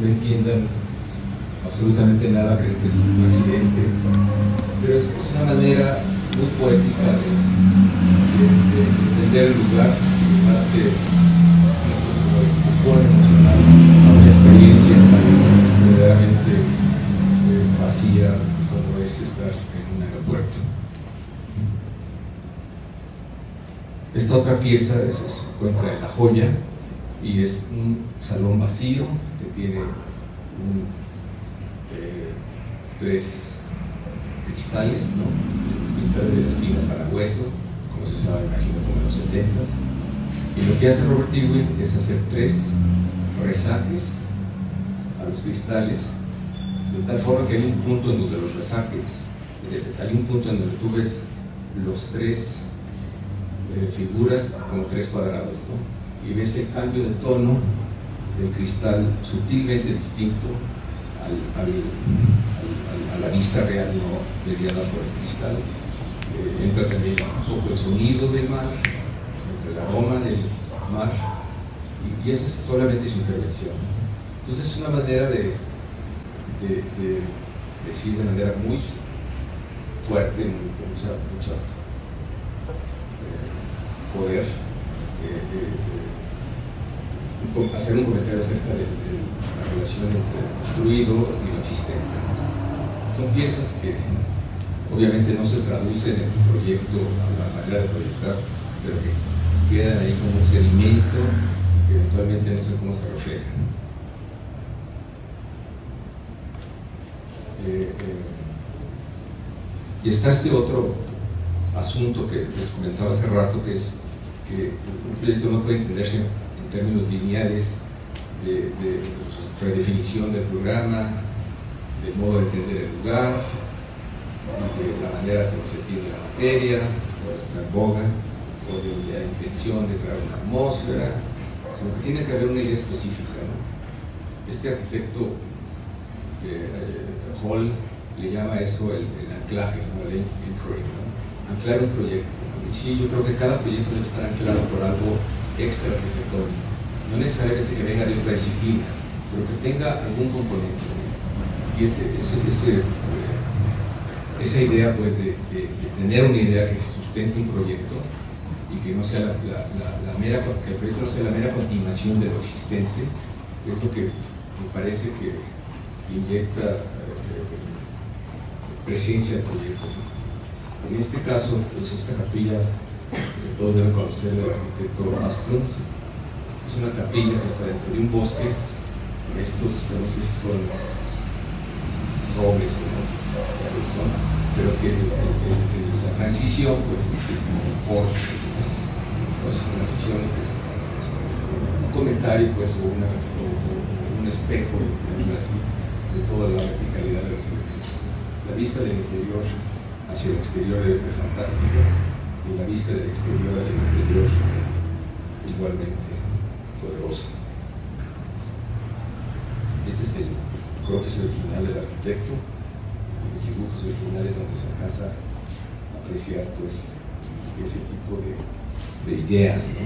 no entiendan absolutamente nada, creen que es un accidente, pero es una manera muy poética de entender el lugar, que se pone emocional a una experiencia tan verdaderamente vacía como es estar en un aeropuerto. Esta otra pieza se encuentra en La Joya y es un salón vacío que tiene tres cristales, ¿no? Los cristales de la esquina están a hueso, como se sabe, imagino, como en los 70s. Y lo que hace Robert Kirkby es hacer 3 resaques a los cristales, de tal forma que hay un punto en donde los resaques, hay un punto en donde tú ves los 3 figuras como 3 cuadrados, ¿no? Y ves el cambio de tono del cristal sutilmente distinto a la vista real, no mediada por el cristal. Entra también un poco el sonido del mar, el aroma del mar, y esa es solamente su intervención. Entonces es una manera de decir de manera muy fuerte, con mucha poder, hacer un comentario acerca de la relación entre lo construido y lo existente. Son piezas que obviamente no se traducen en un proyecto, a la manera de proyectar, pero que quedan ahí como un sedimento que eventualmente no sé cómo se refleja. Y está este otro asunto que les comentaba hace rato, que es que un proyecto no puede entenderse en términos lineales de redefinición del programa, del modo de entender el lugar, de la manera como se tiene la materia, o está en boga, o de la intención de crear una atmósfera, sino que tiene que haber una idea específica, ¿no? Este arquitecto Hall le llama eso el anclaje, ¿no? El anchoring, ¿no? Anclar un proyecto, ¿no? Y sí, yo creo que cada proyecto debe estar anclado por algo extra arquitectónico, no necesariamente que venga de otra disciplina, pero que tenga algún componente, ¿no? Y esa idea, pues, de tener una idea que sustente un proyecto, y que no sea la mera, que el proyecto no sea la mera continuación de lo existente, es lo que me parece que inyecta presencia al proyecto. En este caso, pues esta capilla, que todos deben conocer, del arquitecto Asplund, es una capilla que está dentro de un bosque. Estos, no sé si son robles o no, pero que la transición, pues, por transición, es un comentario, pues, o un espejo, así, de toda la verticalidad de los edificios. La vista del interior hacia el exterior debe ser fantástica, y la vista del exterior hacia el interior igualmente poderosa. Este es el croquis original del arquitecto, los dibujos originales donde se alcanza a apreciar, pues, ese tipo de ideas, ¿no?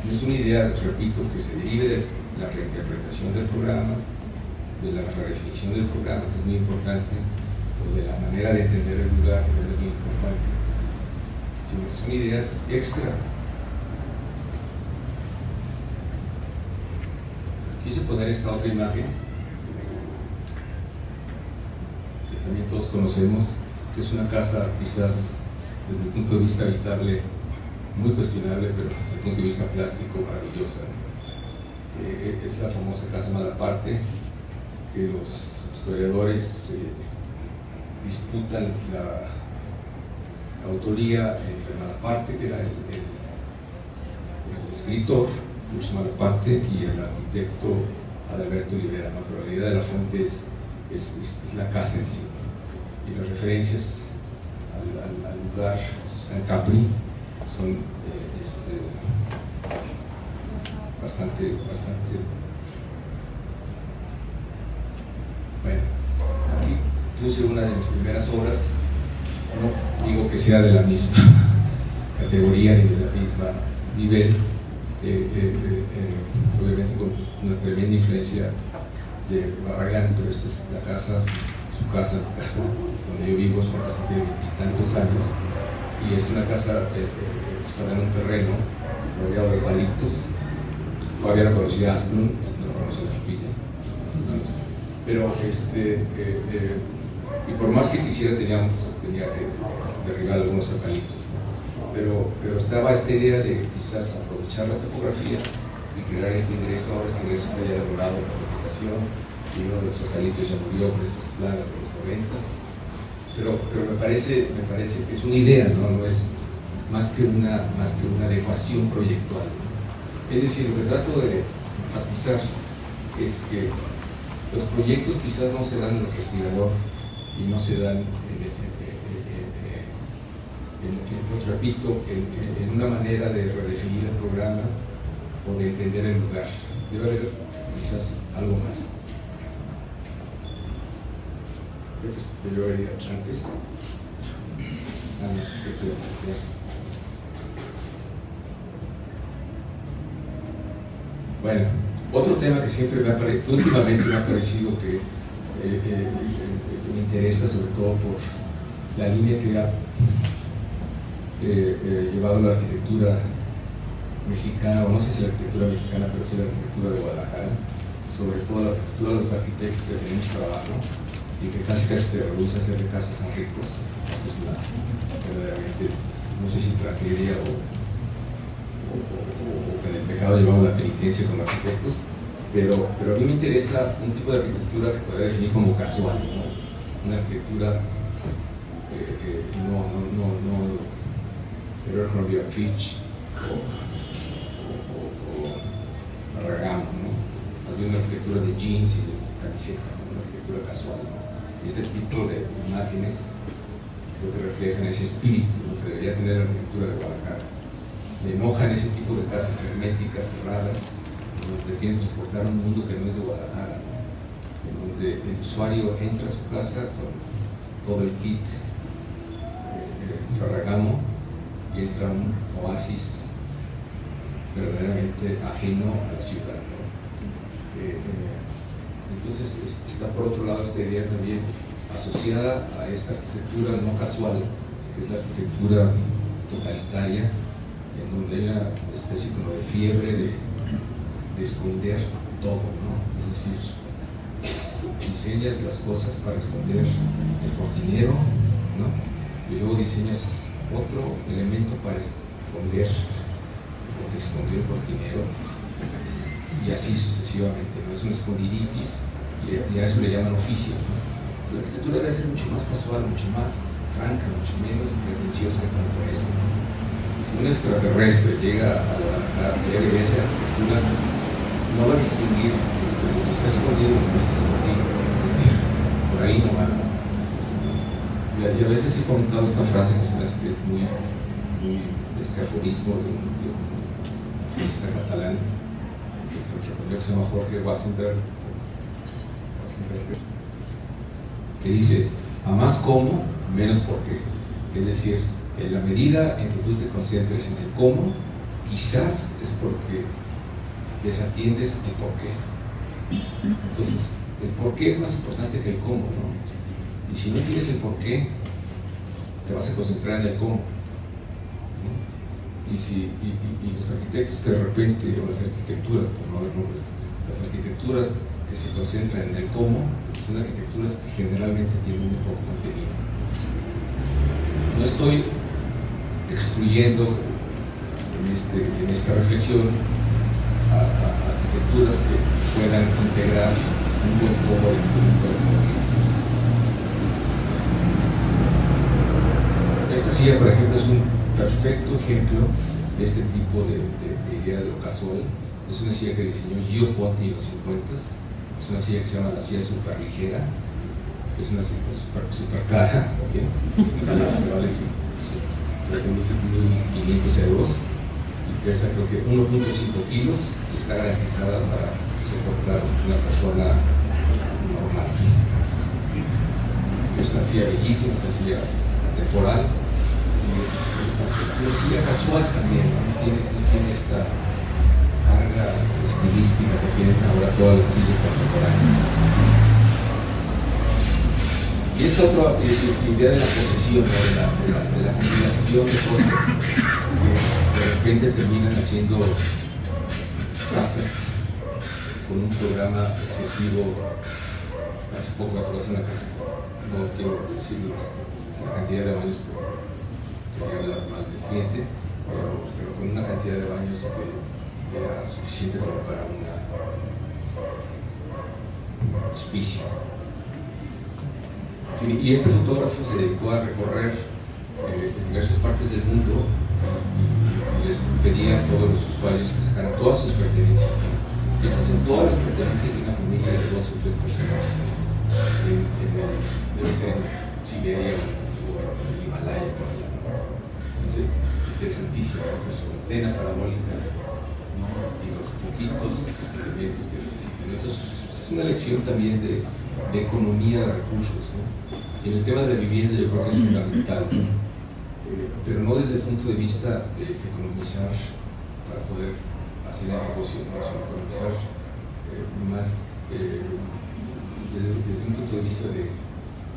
No es una idea, repito, que se derive de la reinterpretación del programa, de la redefinición del programa, que es muy importante, o de la manera de entender el lugar, que es muy importante, sino que son ideas extra. Quise poner esta otra imagen, que también todos conocemos, que es una casa quizás desde el punto de vista habitable muy cuestionable, pero desde el punto de vista plástico maravillosa. Es la famosa Casa Malaparte, que los historiadores disputan la autoría entre Malaparte, que era el escritor Luis Malaparte, y el arquitecto Adalberto Olivera, ¿no? Pero la idea de la fuente es la casa en sí, y las referencias al lugar, San Capri, son bastante bueno. Aquí puse una de mis primeras obras, no digo que sea de la misma categoría ni de la misma nivel, obviamente con una tremenda influencia de Barragán, pero esta es la casa, su casa, donde yo vivo. Es una casa que tiene 20 y tantos años, y es una casa que está en un terreno rodeado de eucaliptos. Todavía no conocía a Asplund, no conocía la capilla, pero y por más que quisiera tenía que derribar algunos eucaliptos, ¿no? pero estaba esta idea de quizás aprovechar la topografía y crear este ingreso está ya elaborado por la aplicación, y uno de los eucaliptos ya murió por estas plagas de los 90s, pero me parece que es una idea, no es más que una adecuación proyectual. Es decir, lo que trato de enfatizar es que los proyectos quizás no se dan en el respirador y no se dan, repito, en una manera de redefinir el programa o de entender el lugar. Debe haber quizás algo más. Esto debió haber dicho antes. Nada más que bueno, otro tema que siempre últimamente me ha parecido que me interesa, sobre todo por la línea que ha llevado la arquitectura mexicana, o no sé si la arquitectura mexicana, pero sí la arquitectura de Guadalajara, sobre todo la arquitectura de los arquitectos que tenemos trabajo y que casi se reduce a hacerle casas a ricos. Es una verdaderamente, no sé si tragedia o que en el pecado llevamos la penitencia como arquitectos, pero a mí me interesa un tipo de arquitectura que podría definir como casual, ¿no? Una arquitectura no Abercrombie & Fitch o Barragán, ¿no? Más bien una arquitectura de jeans y de camiseta, ¿no? Una arquitectura casual, ¿no? Este tipo de imágenes creo que reflejan ese espíritu, ¿no?, que debería tener la arquitectura de Guadalajara. Me enojan ese tipo de casas herméticas, cerradas, donde quieren transportar un mundo que no es de Guadalajara, ¿no? En donde el usuario entra a su casa con todo el kit Ferragamo y entra un oasis verdaderamente ajeno a la ciudad, ¿no? Entonces está por otro lado esta idea también asociada a esta arquitectura no casual, que es la arquitectura totalitaria, en donde hay una especie como de fiebre de esconder todo, ¿no? Es decir, diseñas las cosas para esconder el cortinero, ¿no? Y luego diseñas otro elemento para esconder lo que escondió el cortinero, y así sucesivamente, ¿no? Es una escondiditis, y a eso le llaman oficio, ¿no? La arquitectura debe ser mucho más casual, mucho más franca, mucho menos pretenciosa en cuanto a eso. Si un extraterrestre llega a leer esa arquitectura, no va a distinguir lo que está escondido y lo que no está escondido. Es decir, por ahí no va. Y a veces he comentado esta frase que se me hace que es muy este aforismo de un artista catalán, que se llama Jorge Wassenberg, que dice: a más cómo, menos por qué. Es decir, en la medida en que tú te concentres en el cómo, quizás es porque desatiendes el por qué. Entonces, el por qué es más importante que el cómo, ¿no? Y si no tienes el por qué, te vas a concentrar en el cómo, ¿no? Y los arquitectos que de repente, o las arquitecturas, por no haber nombres, las arquitecturas que se concentran en el cómo, son arquitecturas que generalmente tienen muy poco contenido. No estoy excluyendo en esta reflexión a arquitecturas que puedan integrar un buen poco de contenido. Esta silla, por ejemplo, es un perfecto ejemplo de este tipo de idea de lo casual. Es una silla que diseñó Gio Ponti en los 50s. Es una silla que se llama la silla super ligera. Es una silla super cara también. Una silla que vale 1.500 euros y pesa creo que 1.5 kilos y está garantizada para soportar una persona normal. Es una silla bellísima, es una silla temporal. Pero silla casual también, ¿no? Tiene esta carga estilística que tienen ahora todas las sillas contemporáneas. Y esta otra idea de la posesión, ¿no? de la combinación de cosas que de repente terminan haciendo casas con un programa excesivo. Hace poco me acordé de una casa, no quiero decir la cantidad de baños, sería hablar mal del cliente, pero con una cantidad de baños que era suficiente como para un hospicio. Y este fotógrafo se dedicó a recorrer diversas partes del mundo y les pedía a todos los usuarios que sacaran todas sus pertenencias, ¿no? Estas son todas las pertenencias de una familia de 2 o 3 personas debe ser en Siberia o en el Himalaya, por allá, ¿no? Entonces, interesantísimo, ¿no? Su antena parabólica, ¿no? Y los poquitos elementos que necesitan. Entonces, es una lección también de economía de recursos, ¿no? Y en el tema de la vivienda yo creo que es fundamental, pero no desde el punto de vista de economizar para poder hacer el negocio, ¿no? Sino economizar más desde un punto de vista de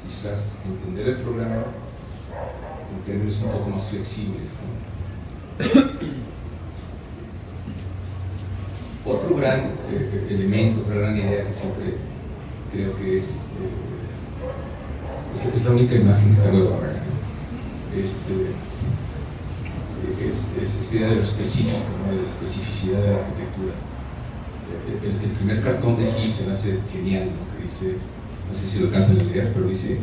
quizás entender el programa en términos un poco más flexibles, ¿no? Otro gran elemento, otra gran idea que siempre creo que es la única imagen que acabo de borrar, ¿no? Es esta idea de lo específico, ¿no? De la especificidad de la arquitectura. El primer cartón de Gil se me hace genial, ¿no? Que dice, no sé si lo alcanzan a leer, pero dice: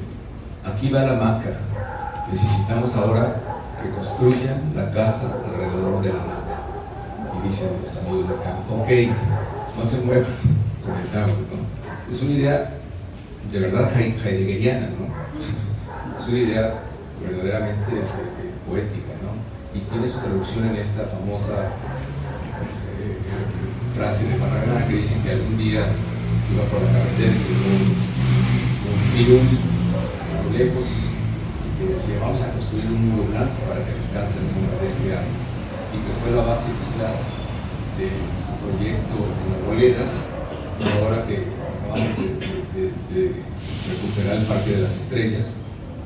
aquí va la hamaca, necesitamos ahora que construyan la casa alrededor de la hamaca. Y dicen los amigos de acá: ok, no se muevan, comenzamos, ¿no? Es una idea de verdad heideggeriana, ¿no? Es una idea verdaderamente poética, ¿no? Y tiene su traducción en esta famosa frase de Barragán que dicen que algún día iba por la carretera y vio un pirul a lo lejos y que decía: vamos a construir un muro blanco para que descanse en la sombra de este árbol, y que fue la base quizás de su proyecto en Arboledas. Y ahora que acabamos de recuperar el Parque de las Estrellas,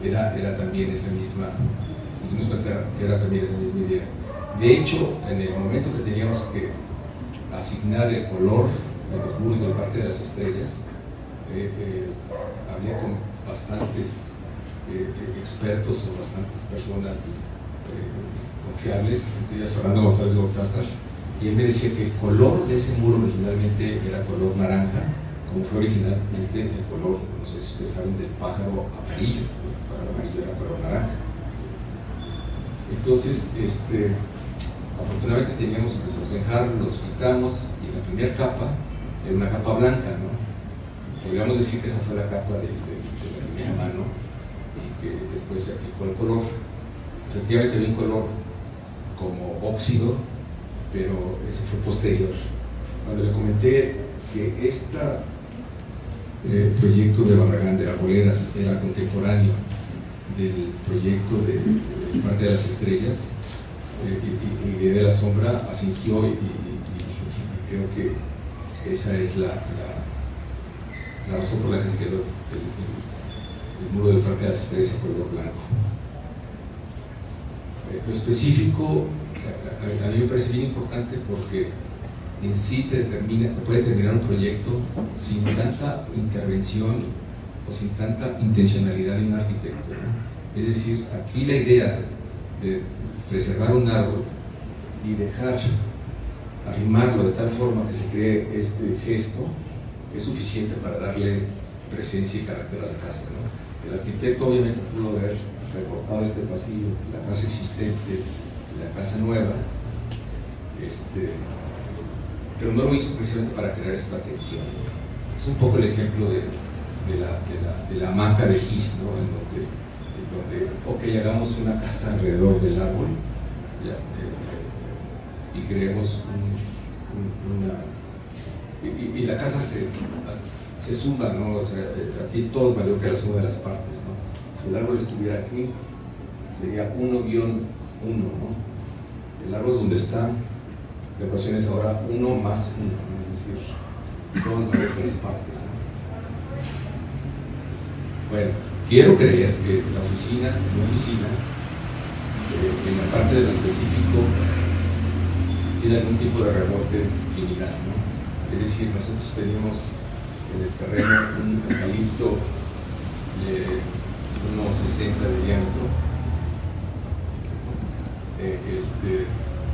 era también esa misma, nos dimos cuenta que era también esa misma idea. De hecho, en el momento que teníamos que asignar el color de los muros del Parque de las Estrellas, había con bastantes expertos o bastantes personas confiables, entre ellas Fernando González de Borcázar, y él me decía que el color de ese muro originalmente era color naranja, como fue originalmente el color, no sé si ustedes saben, del pájaro amarillo. El pájaro amarillo era color naranja. Entonces, afortunadamente teníamos los enjarros, los quitamos, y la primera capa era una capa blanca, ¿no? Podríamos decir que esa fue la capa de la primera mano, y que después se aplicó el color. Efectivamente había un color como óxido, pero ese fue posterior. Cuando le comenté que este proyecto de Barragán de Arboledas era contemporáneo del proyecto del Parque de las Estrellas y de la Sombra, asintió, y creo que esa es la razón por la que se quedó el muro del Parque de las Estrellas a color blanco. Lo específico a mí me parece bien importante, porque en sí puede terminar un proyecto sin tanta intervención o sin tanta intencionalidad de un arquitecto, ¿no? Es decir, aquí la idea de preservar un árbol y dejar arrimarlo de tal forma que se cree este gesto es suficiente para darle presencia y carácter a la casa, ¿no? El arquitecto obviamente pudo haber recortado este pasillo, la casa existente, la casa nueva, pero no lo hizo precisamente para crear esta tensión. Es un poco el ejemplo de la hamaca de Gis, ¿no? En donde ok, hagamos una casa alrededor del árbol, y creemos y la casa se suma, ¿no? O sea, aquí todo es mayor que la suma de las partes, ¿no? Si el árbol estuviera aquí, sería 1-1, ¿no? El árbol donde está, la ecuación es ahora 1 más 1, ¿no? Es decir, todo es mayor que las partes, ¿no? Bueno, quiero creer que la oficina, en la parte de lo específico, tiene algún tipo de rebote similar, ¿no? Es decir, nosotros tenemos en el terreno un eucalipto de unos 60 de diámetro,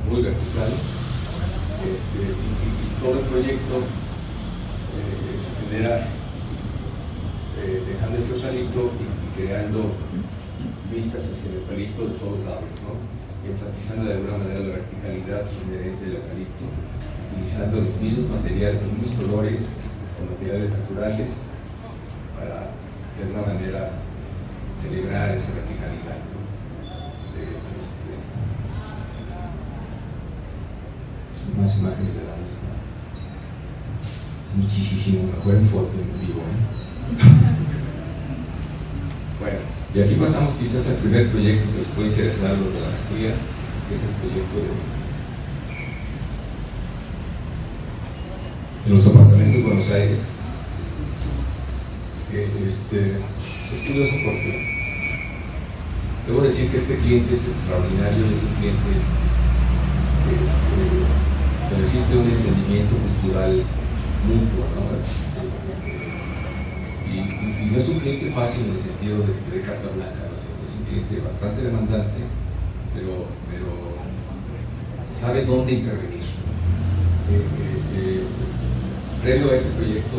muy vertical, y todo el proyecto se genera dejando este eucalipto y creando vistas hacia el eucalipto de todos lados, ¿no? Enfatizando de alguna manera la verticalidad inherente del eucalipto, utilizando los mismos materiales, los mismos colores, con materiales naturales, para de alguna manera celebrar esa verticalidad, ¿no? Son más imágenes de la misma. Es muchísimo mejor en foto, en vivo, ¿eh? Bueno, y aquí pasamos quizás al primer proyecto que les puede interesar a los de la maestría, que es el proyecto de los apartamentos de Buenos Aires. Es curioso porque debo decir que este cliente es extraordinario, es un cliente que existe un entendimiento cultural mutuo, ¿no? Y no es un cliente fácil en el sentido de carta blanca, ¿no? Es un cliente bastante demandante, pero sabe dónde intervenir. Previo a este proyecto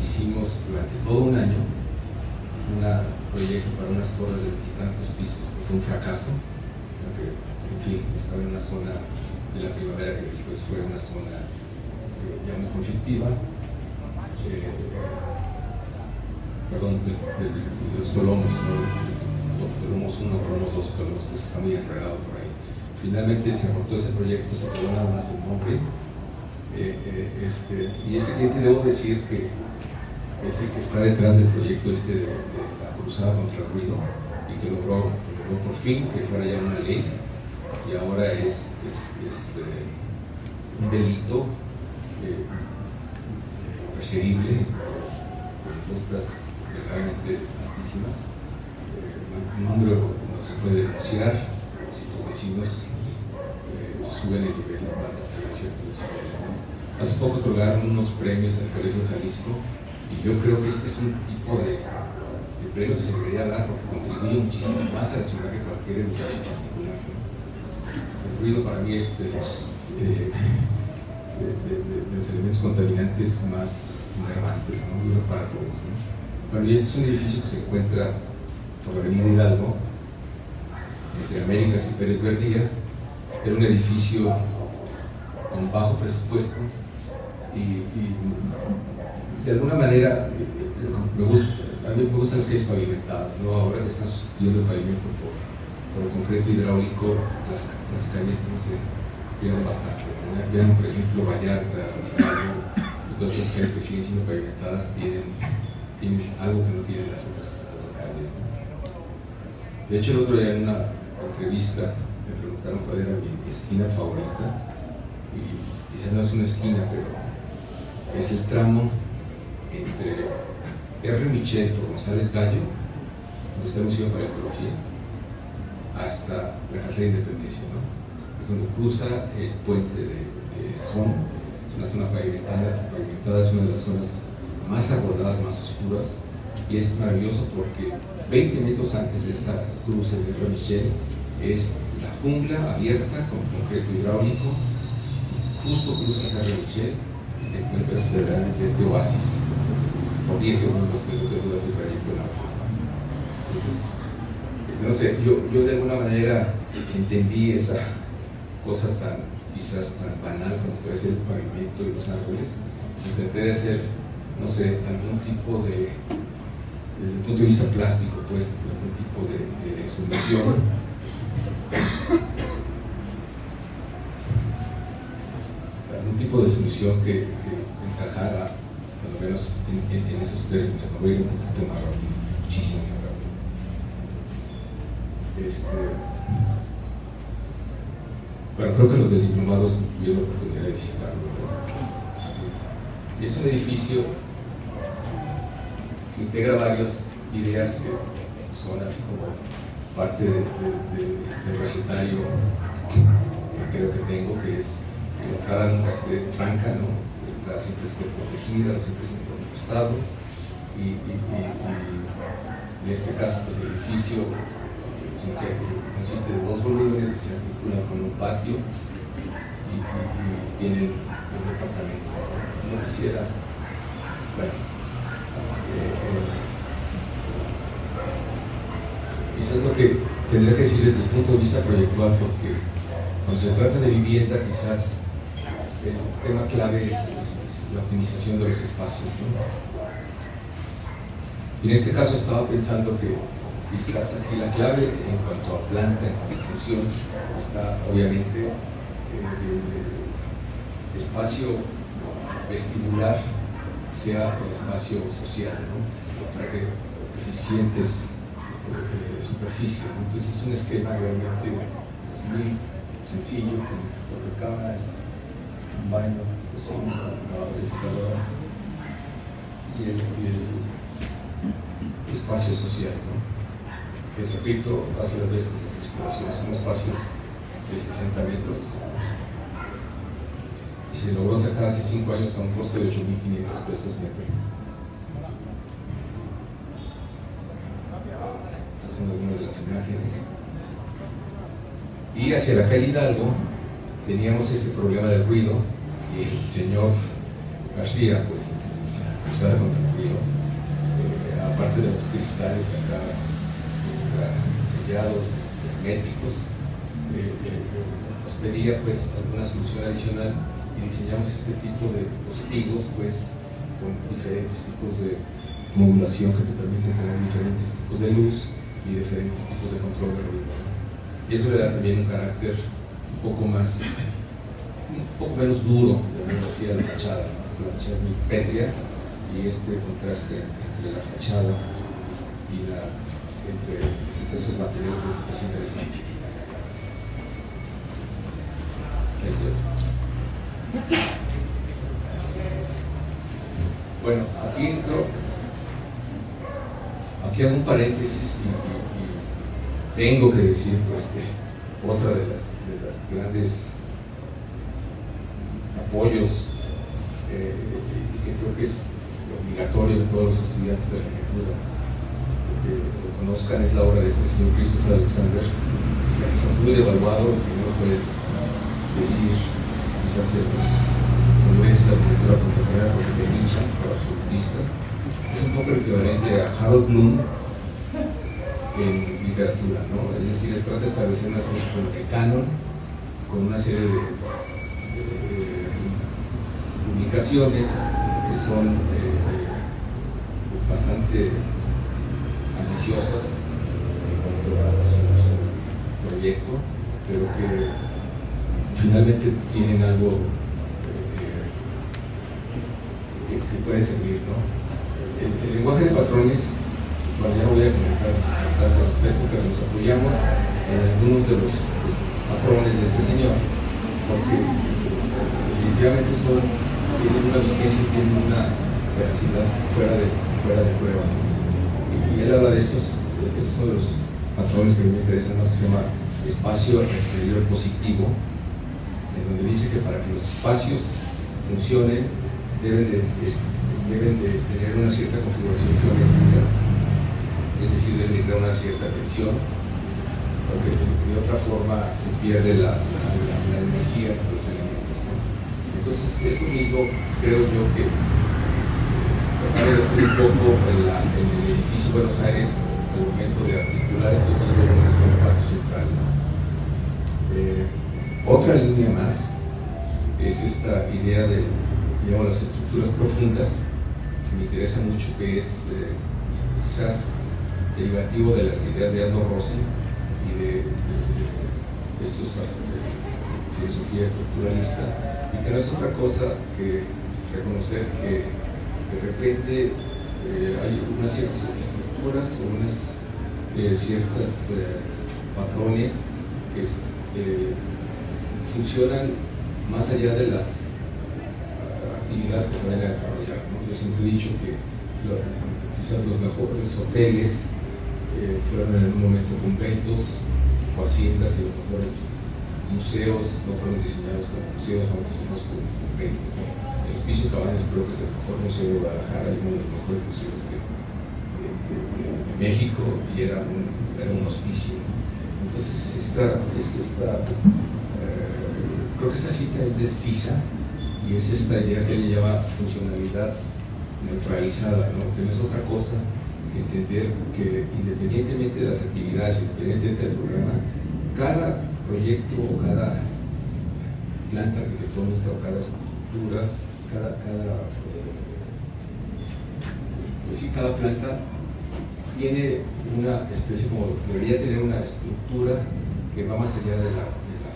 hicimos durante todo un año un proyecto para unas torres de 20 y tantos pisos, que fue un fracaso, porque, en fin, estaba en una zona de la primavera que después fue una zona ya muy conflictiva, perdón, de los colomos, ¿no? Colomos 1, colomos 2, colomos 3, está muy enredado por ahí. Finalmente se abortó ese proyecto, se quedó nada más el nombre. Y este cliente, debo decir que es el que está detrás del proyecto de la cruzada contra el ruido, y que logró por fin que fuera ya una ley, y ahora es un delito perseguible por multas verdaderamente altísimas. Un número no se puede denunciar si los vecinos suben el nivel más de ciertos decibeles, ¿no? Hace poco otorgaron unos premios en el Colegio de Jalisco y yo creo que este es un tipo de premio que se debería dar porque contribuye muchísimo más a la ciudad que cualquier educación particular, ¿no? El ruido para mí es de los elementos contaminantes más enervantes, ¿no? Ruido para todos, ¿no? Bueno, y este es un edificio que se encuentra por la avenida Hidalgo, entre Américas y Pérez Verdilla. Era un edificio con bajo presupuesto y de alguna manera a mí me gustan las calles pavimentadas, ¿no? Ahora que están sustituyendo el pavimento por el concreto hidráulico, las calles no se pierden bastante, ¿no? Vean, por ejemplo, Vallarta, todas estas calles que siguen siendo pavimentadas tienen algo que no tienen las otras calles, ¿no? De hecho, el otro día en una entrevista me preguntaron cuál era mi esquina favorita y quizás no es una esquina, pero es el tramo entre R. Michel por González Gallo, donde está el Museo de Paleontología, hasta la Casa de Independencia, ¿no? Es donde cruza el puente de Son. Es una zona pavimentada, es una de las zonas más abordadas, más oscuras, y es maravilloso porque 20 metros antes de esa cruce de R. Michel es la jungla abierta con concreto hidráulico. Justo cruzas a R. Michel y te encuentras verdaderamente este oasis por 10 segundos que dura tu trayecto en auto. Entonces, no sé, yo de alguna manera entendí esa cosa quizás tan banal como puede ser el pavimento y los árboles. Intenté de hacer, no sé, algún tipo de, desde el punto de vista plástico, pues, algún tipo de solución. Algún tipo de solución que encajara, por lo menos en esos términos. Me voy a ir un poquito más rápido, muchísimo más rápido. Bueno, creo que los de diplomados tuvieron la oportunidad de visitarlo, ¿no? Sí. Y es un edificio que integra varias ideas que son así como parte del recetario que creo que tengo, que es que la entrada no esté franca, ¿no? La entrada siempre esté protegida, siempre esté por nuestro estado, y en este caso, pues el edificio consiste de 2 volúmenes que se articulan con un patio y tienen 2 departamentos. No quisiera, bueno, quizás lo que tendría que decir desde el punto de vista proyectual, porque cuando se trata de vivienda, quizás el tema clave es la optimización de los espacios, ¿no? Y en este caso estaba pensando que quizás aquí la clave en cuanto a planta, en cuanto a función, está obviamente el espacio vestibular sea el espacio social, ¿no? Para que eficientes superficies, ¿no? Entonces es un esquema realmente muy sencillo, con recámaras, un baño, cocina, lavadora, secadora y el espacio social, ¿no? Que, repito, hace las veces de circulación, son espacios de 60 metros y se logró sacar hace 5 años a un costo de 8.500 pesos metro. Estas son algunas de las imágenes. Y hacia la calle Hidalgo teníamos este problema del ruido y el señor García, pues, cruzar contra el ruido, aparte de los cristales acá sellados, herméticos, nos pedía pues alguna solución adicional y diseñamos este tipo de postigos pues con diferentes tipos de modulación que te permiten tener diferentes tipos de luz y diferentes tipos de control de ruido. Y eso le da también un carácter un poco menos duro, así, a la fachada, ¿no? La fachada es muy pétrea y este contraste entre la fachada y entre esos materiales es interesante. Bueno, aquí hago un paréntesis y tengo que decir pues que otra de las grandes apoyos, y que creo que es obligatorio que todos los estudiantes de arquitectura lo conozcan, es la obra de este señor Christopher Alexander. Está quizás muy devaluado, y que no puedes decir quizás en los congresos de arquitectura contemporánea porque te linchan por absolutista. Es un poco el equivalente a Harold Bloom en literatura, ¿no? Es decir, trata de establecer una cosa como que canon, con una serie de publicaciones que son bastante ambiciosas en cuanto a su proyecto, pero que finalmente tienen algo que puede servir, ¿no? El lenguaje de patrones, bueno, ya no voy a comentar bastante al respecto, pero nos apoyamos en algunos de los patrones de este señor, porque definitivamente tienen una vigencia, tienen una veracidad fuera de prueba. Y él habla de estos, es uno de los patrones que a mí me interesan más, que se llama espacio exterior positivo, en donde dice que para que los espacios funcionen deben de tener una cierta configuración geométrica, es decir, deben de crear una cierta tensión, porque de otra forma se pierde la energía de los elementos, ¿no? Entonces, eso mismo creo yo que tratar de hacer un poco en el edificio Buenos Aires al momento de articular estos dos volúmenes con el patio central. Otra línea más es esta idea de, digamos, las estructuras profundas, que me interesa mucho, que es quizás derivativo de las ideas de Aldo Rossi y de estos de filosofía estructuralista, y que no es otra cosa que reconocer que de repente hay unas ciertas estructuras o unas ciertas patrones que funcionan más allá de las actividades que se vayan a desarrollar, ¿no? Yo siempre he dicho que quizás los mejores hoteles fueron en algún momento conventos o haciendas, y los mejores museos no fueron diseñados como museos, fueron diseñados como conventos, ¿no? El Hospicio Cabañas creo que es el mejor museo de Guadalajara y uno de los mejores museos de México, y era un hospicio. Entonces creo que esta cita es de Sisa, y es esta idea que él llama funcionalidad neutralizada, ¿no? Que no es otra cosa que entender que independientemente de las actividades, independientemente del programa, cada proyecto o cada planta arquitectónica o cada estructura, cada planta tiene una especie, como debería tener una estructura que va más allá de la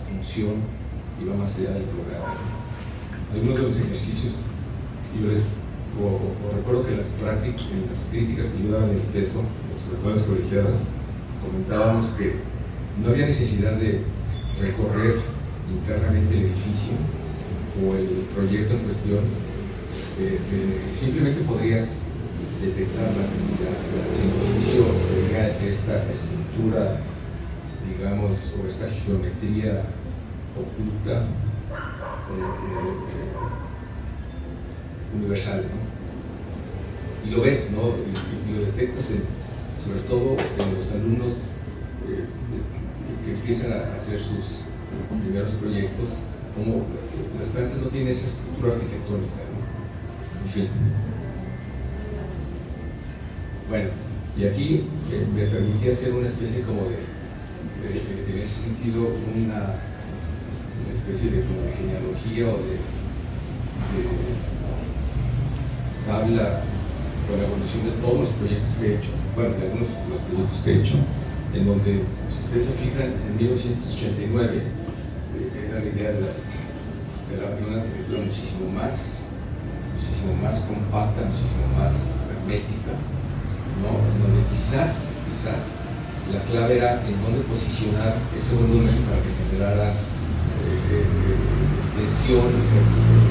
función y va más allá del programa. Algunos de los ejercicios que yo recuerdo que en las críticas que yo daba en el peso, sobre todo en las colegiadas, comentábamos que no había necesidad de recorrer internamente el edificio o el proyecto en cuestión, simplemente podrías detectar la actividad. Si el edificio tenía esta estructura, digamos, o esta geometría oculta, universal, ¿no? Y lo ves, ¿no? Y lo detectas sobre todo en los alumnos que empiezan a hacer sus primeros proyectos, como las plantas no tienen esa estructura arquitectónica, ¿no? En fin. Bueno, y aquí me permití hacer una especie como en ese sentido, una especie de genealogía o de tabla con la evolución de todos los proyectos que he hecho, bueno, de algunos de los proyectos que he hecho, en donde, si ustedes se fijan, en 1989 era la idea de una arquitectura muchísimo más compacta, muchísimo más hermética, ¿no? En donde quizás la clave era en dónde posicionar ese volumen para que generara tensión, que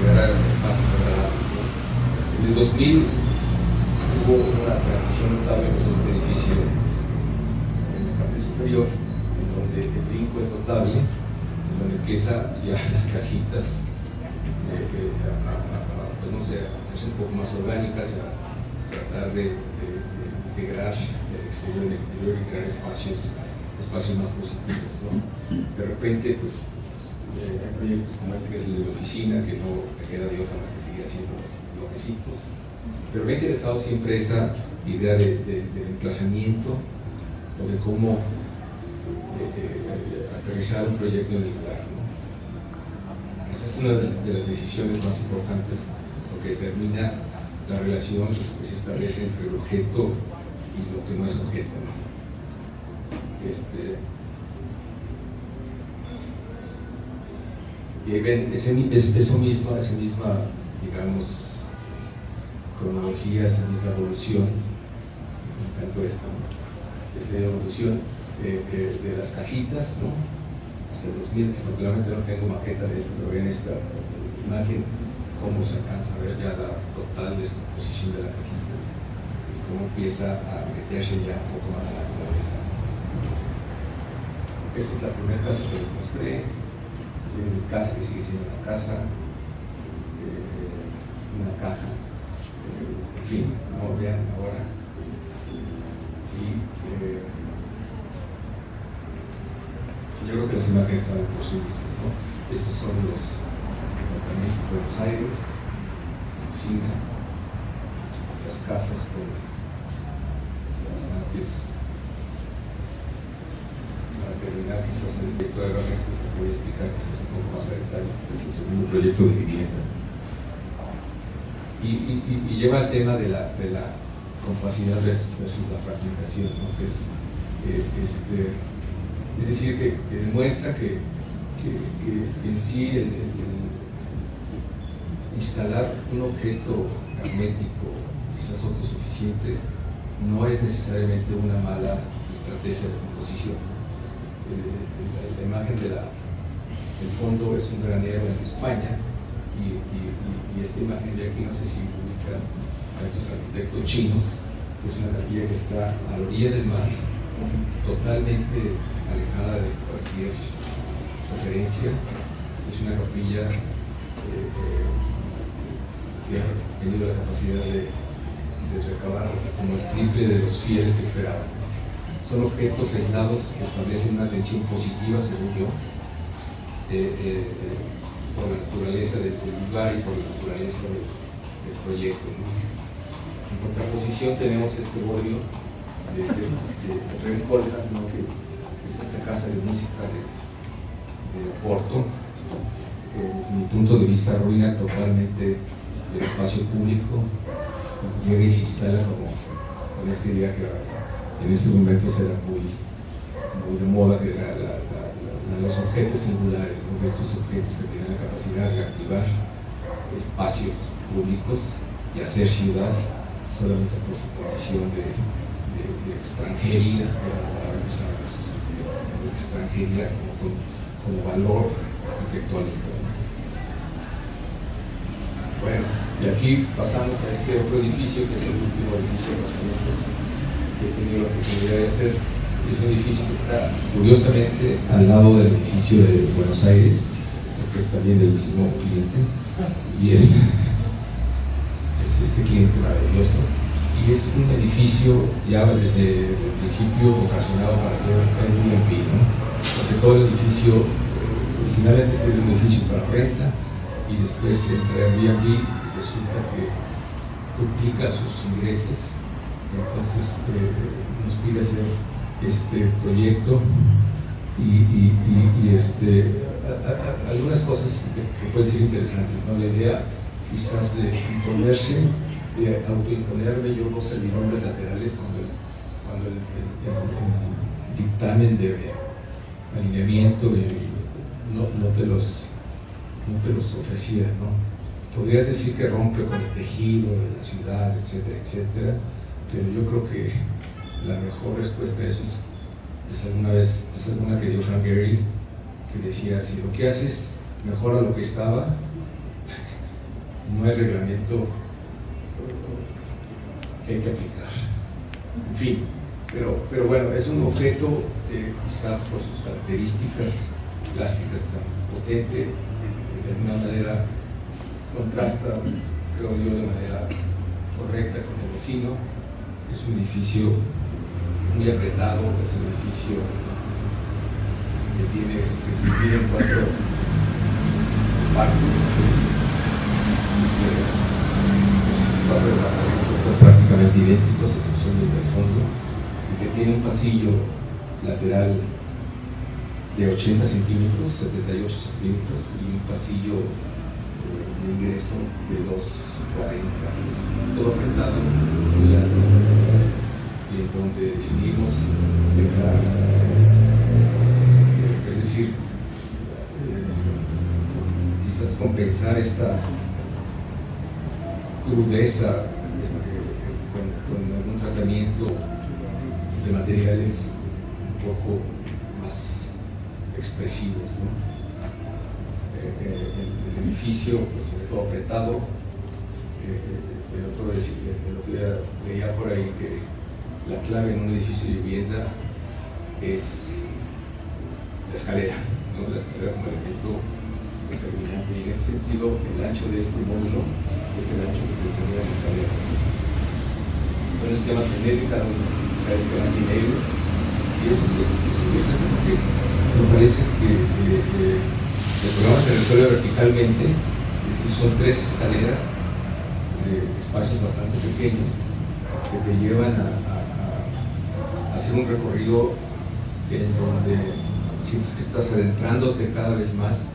generara espacios agradables, ¿no? En el 2000 hubo una transición notable, pues este edificio en la parte superior, en donde el brinco es notable, en donde empieza ya las cajitas pues no sé, a hacerse un poco más orgánicas, a tratar de integrar el exterior en el interior y crear espacios más positivos, ¿no? De repente, pues, hay proyectos como este que es el de la oficina, que no me queda de otra más que seguir haciendo los bloquecitos, pero me ha interesado siempre esa idea del emplazamiento o de cómo aterrizar un proyecto en el lugar, ¿no? Esa es una de las decisiones más importantes, porque determina la relación que se establece entre el objeto y lo que no es objeto, ¿no? Y ahí ven esa misma, digamos, cronología, esa misma evolución. Me encantó esta, ¿no? Esa evolución de las cajitas, ¿no? Hasta el 2000, desafortunadamente no tengo maqueta de esto, pero ven esta imagen, cómo se alcanza a ver ya la total descomposición de la cajita, y cómo empieza a meterse ya un poco más en la cabeza. Esta es la primera casa que les mostré, mi casa que sigue siendo una casa, una caja, en fin, como vean ahora. Y yo creo que las imágenes salen por sí mismas, ¿no? Estos son los departamentos de Buenos Aires, China, las casas con bastantes. Para terminar, quizás el proyecto de Barnes, que se puede explicar quizás un poco más a detalle, es el segundo proyecto de vivienda. Y lleva el tema de la compacidad versus la fragmentación, ¿no? Que es decir, que demuestra que en sí el instalar un objeto hermético, quizás autosuficiente, no es necesariamente una mala estrategia de composición. La imagen del fondo es un granero en España, y esta imagen de aquí, no sé si ubican a estos arquitectos chinos, es una capilla que está a la orilla del mar, totalmente alejada de cualquier referencia. Es una capilla que ha tenido la capacidad de recabar como el triple de los fieles que esperaban. Son objetos aislados que establecen una tensión positiva, según yo, por la naturaleza del lugar y por la naturaleza del proyecto, ¿no? En contraposición tenemos este bodio de Rencoltas, ¿no? Que es esta casa de música de Porto, que desde mi punto de vista arruina totalmente el espacio público, llega y se instala como con esta idea que en ese momento era muy de moda, que era los objetos singulares, ¿no? Estos objetos que tienen la capacidad de activar espacios públicos y hacer ciudad solamente por su condición de extranjería, de extranjería como valor arquitectónico, ¿no? Bueno, y aquí pasamos a este otro edificio, que es el último edificio de apartamentos que he tenido la oportunidad de hacer. Es un edificio que está curiosamente al lado del edificio de Buenos Aires, porque es también del mismo cliente, y es este cliente maravilloso, y es un edificio ya desde el principio vocacionado para ser Airbnb, ¿no? Porque todo el edificio originalmente era un edificio para renta, y después entre Airbnb resulta que duplica sus ingresos. Entonces nos pide hacer este proyecto y algunas cosas que pueden ser interesantes, ¿no? La idea quizás de imponerse, de autoimponerme yo los servinombres laterales cuando el dictamen de alineamiento no te los ofrecía, ¿no? Podrías decir que rompe con el tejido de la ciudad, etcétera, etcétera, pero yo creo que la mejor respuesta a eso es alguna que dio Frank Gehry, que decía: si lo que haces mejora lo que estaba, no hay reglamento que hay que aplicar. En fin, pero bueno, es un objeto quizás por sus características plásticas tan potente, de alguna manera contrasta, creo yo, de manera correcta con el vecino. Es un edificio muy apretado, es un edificio que se divide en 4 partes. 4 departamentos son prácticamente idénticos, a excepción del fondo, y que tiene un pasillo lateral de 80 centímetros, 78 centímetros, y un pasillo de ingreso de 2,40, todo apretado, muy alto, y en donde decidimos dejar, es decir, quizás compensar esta crudeza con algún tratamiento de materiales un poco más expresivos, ¿no? El edificio pues, se ve todo apretado. El otro día veía por ahí que la clave en un edificio de vivienda es la escalera, ¿no? La escalera como elemento determinante, y en ese sentido el ancho de este módulo es el ancho que determina la escalera. Son esquemas genéricos, cada esquema tiene negros, y eso es interesante porque me parece que el programa se resuelve verticalmente, es decir, son 3 escaleras de espacios bastante pequeños que te llevan a hacer un recorrido en donde sientes que estás adentrándote cada vez más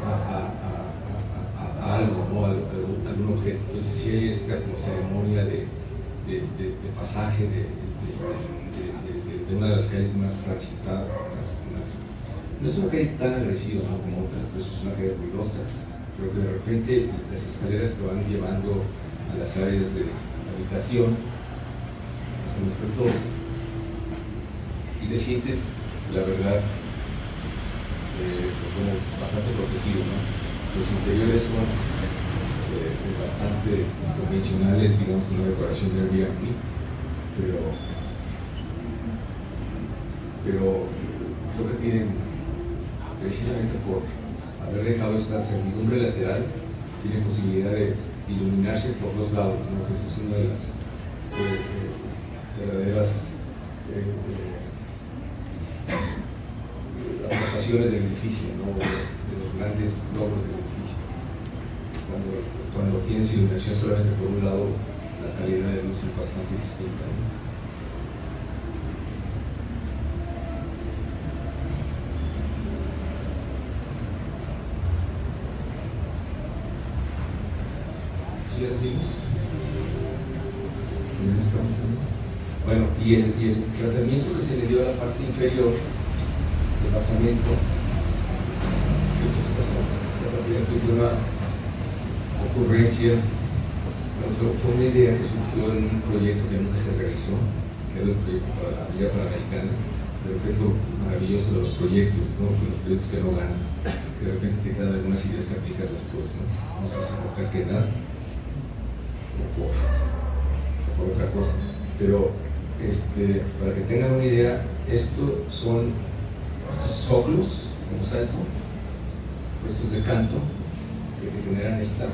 a algo, ¿no? A algún objeto. Entonces sí hay esta como ceremonia de pasaje de una de las calles más transitadas, no es una calle tan agresiva, ¿no? Como otras, pero es una calle ruidosa, pero que de repente las escaleras te van llevando a las áreas de habitación, son estas 2, y te sientes, la verdad, como bastante protegido, ¿no? Los interiores son bastante convencionales, digamos, una decoración de Airbnb, pero creo que tienen, precisamente por haber dejado esta servidumbre lateral, tienen posibilidad de iluminarse por 2 lados, ¿no? Que esa es una de las verdaderas aportaciones del edificio, ¿no? De los grandes logros del edificio. Cuando tienes iluminación solamente por un lado, la calidad de luz es bastante distinta, ¿no? ¿Sí las vimos? Bueno, y el tratamiento que se le dio a la parte inferior del basamento, que es esta parte fue una ocurrencia, fue una idea que surgió en un proyecto que nunca se realizó, que era el proyecto para la Villa Panamericana, pero que es lo maravilloso de los proyectos, ¿no? Los proyectos que no ganas, que de repente te quedan algunas ideas que aplicas después, ¿no? No sé si por terquedad o por otra cosa, pero para que tengan una idea, estos son estos soclos en mosaico, estos de canto, que te generan esta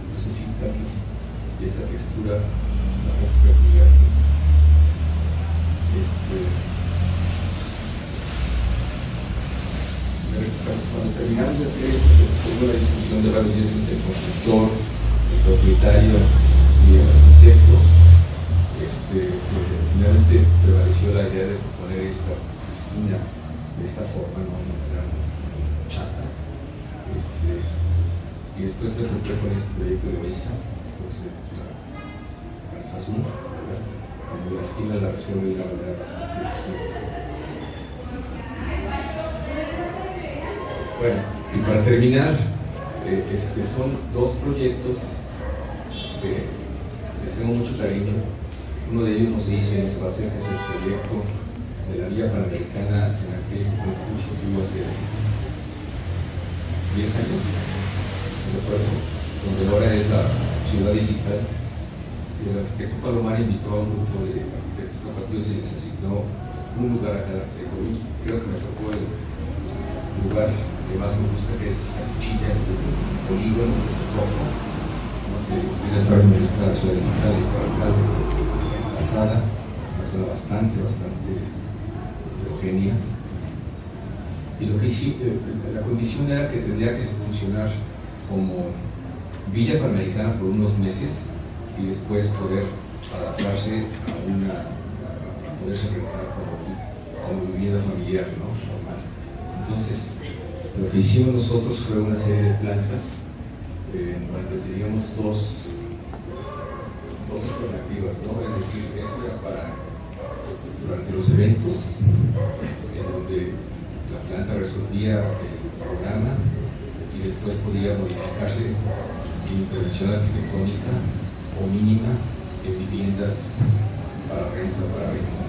lucecita y esta textura bastante peculiar. Cuando terminamos de hacer esto, hubo la discusión de varios días entre el constructor, el propietario y el arquitecto. Finalmente prevaleció la idea de poner esta esquina de esta forma, no una chata. Y después me encontré con este proyecto de mesa, la Sazón, donde la esquina la resuelve de una manera bastante distinta. Bueno, y para terminar, son 2 proyectos que les tengo mucho cariño. Uno de ellos no se hizo en Espacio, que es el proyecto de la Vía Panamericana en aquel concurso que hubo hace 10 años, donde ahora es la ciudad digital. Y el arquitecto Palomar invitó a un grupo de arquitectos zapatillos y les asignó un lugar a cada arquitecto. Creo que me tocó el lugar que más me gusta, que es esta cuchilla, este polígono, este rojo. No sé, ustedes saben dónde está la ciudad de Mexicali, pasada, una zona bastante heterogénea. Y lo que hicimos, la condición era que tendría que funcionar como villa panamericana por unos meses y después poder adaptarse a poderse rentar como vivienda familiar, ¿no? Normal. Entonces, lo que hicimos nosotros fue una serie de plantas en donde teníamos dos alternativas, ¿no? Es decir, esto era para durante los eventos, en donde la planta resolvía el programa y después podía modificarse sin intervención arquitectónica o mínima en viviendas para renta o para venta.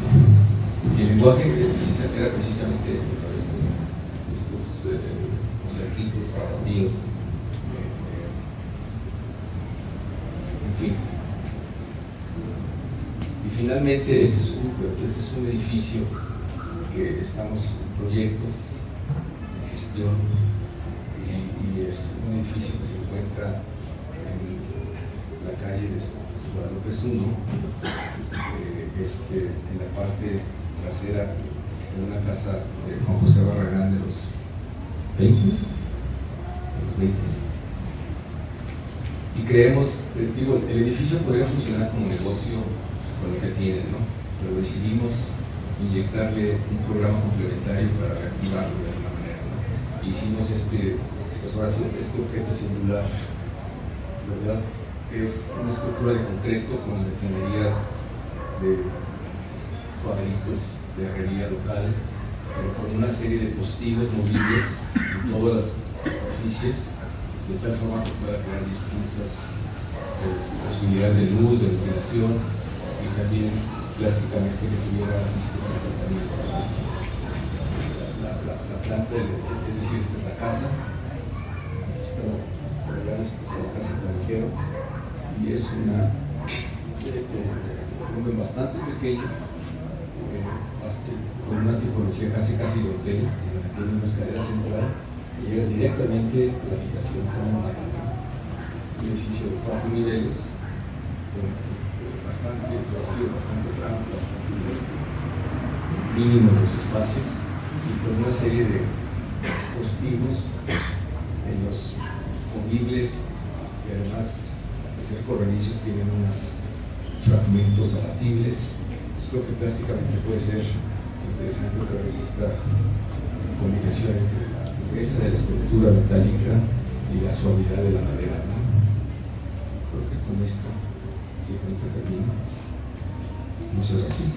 Y el lenguaje era precisamente esto, ¿no? estos cerquitos, zapatillos, en fin. Y finalmente este es un edificio que estamos en proyectos, en gestión, y es un edificio que se encuentra en la calle de Guadalupe 1, en la parte trasera de una casa de Juan José Barragán de los 20. Y creemos, digo, el edificio podría funcionar como negocio con lo que tiene, ¿no? Pero decidimos inyectarle un programa complementario para reactivarlo de alguna manera, ¿no? Y hicimos este objeto singular, ¿verdad? Que es una estructura de concreto con la ingeniería de cuadritos de herrería local, pero con una serie de postigos movibles en todas las superficies, de tal forma que pueda crear distintas posibilidades de luz, de iluminación, y también plásticamente que tuviera distintos tratamientos. La planta, es decir, esta es la casa, por allá está la casa que me dijeron, y es un volumen bastante pequeño, con una tipología casi de hotel, en la que tiene una escalera central y llegas directamente a la habitación como un edificio de 4 niveles, bastante amplio, bastante mínimo los espacios y con una serie de postigos en los movibles que además de ser corredizos tienen unos fragmentos abatibles. Creo que plásticamente puede ser interesante otra vez esta combinación entre la dureza de la estructura metálica y la suavidad de la madera, ¿no? Creo que con esto simplemente termino. Muchas gracias.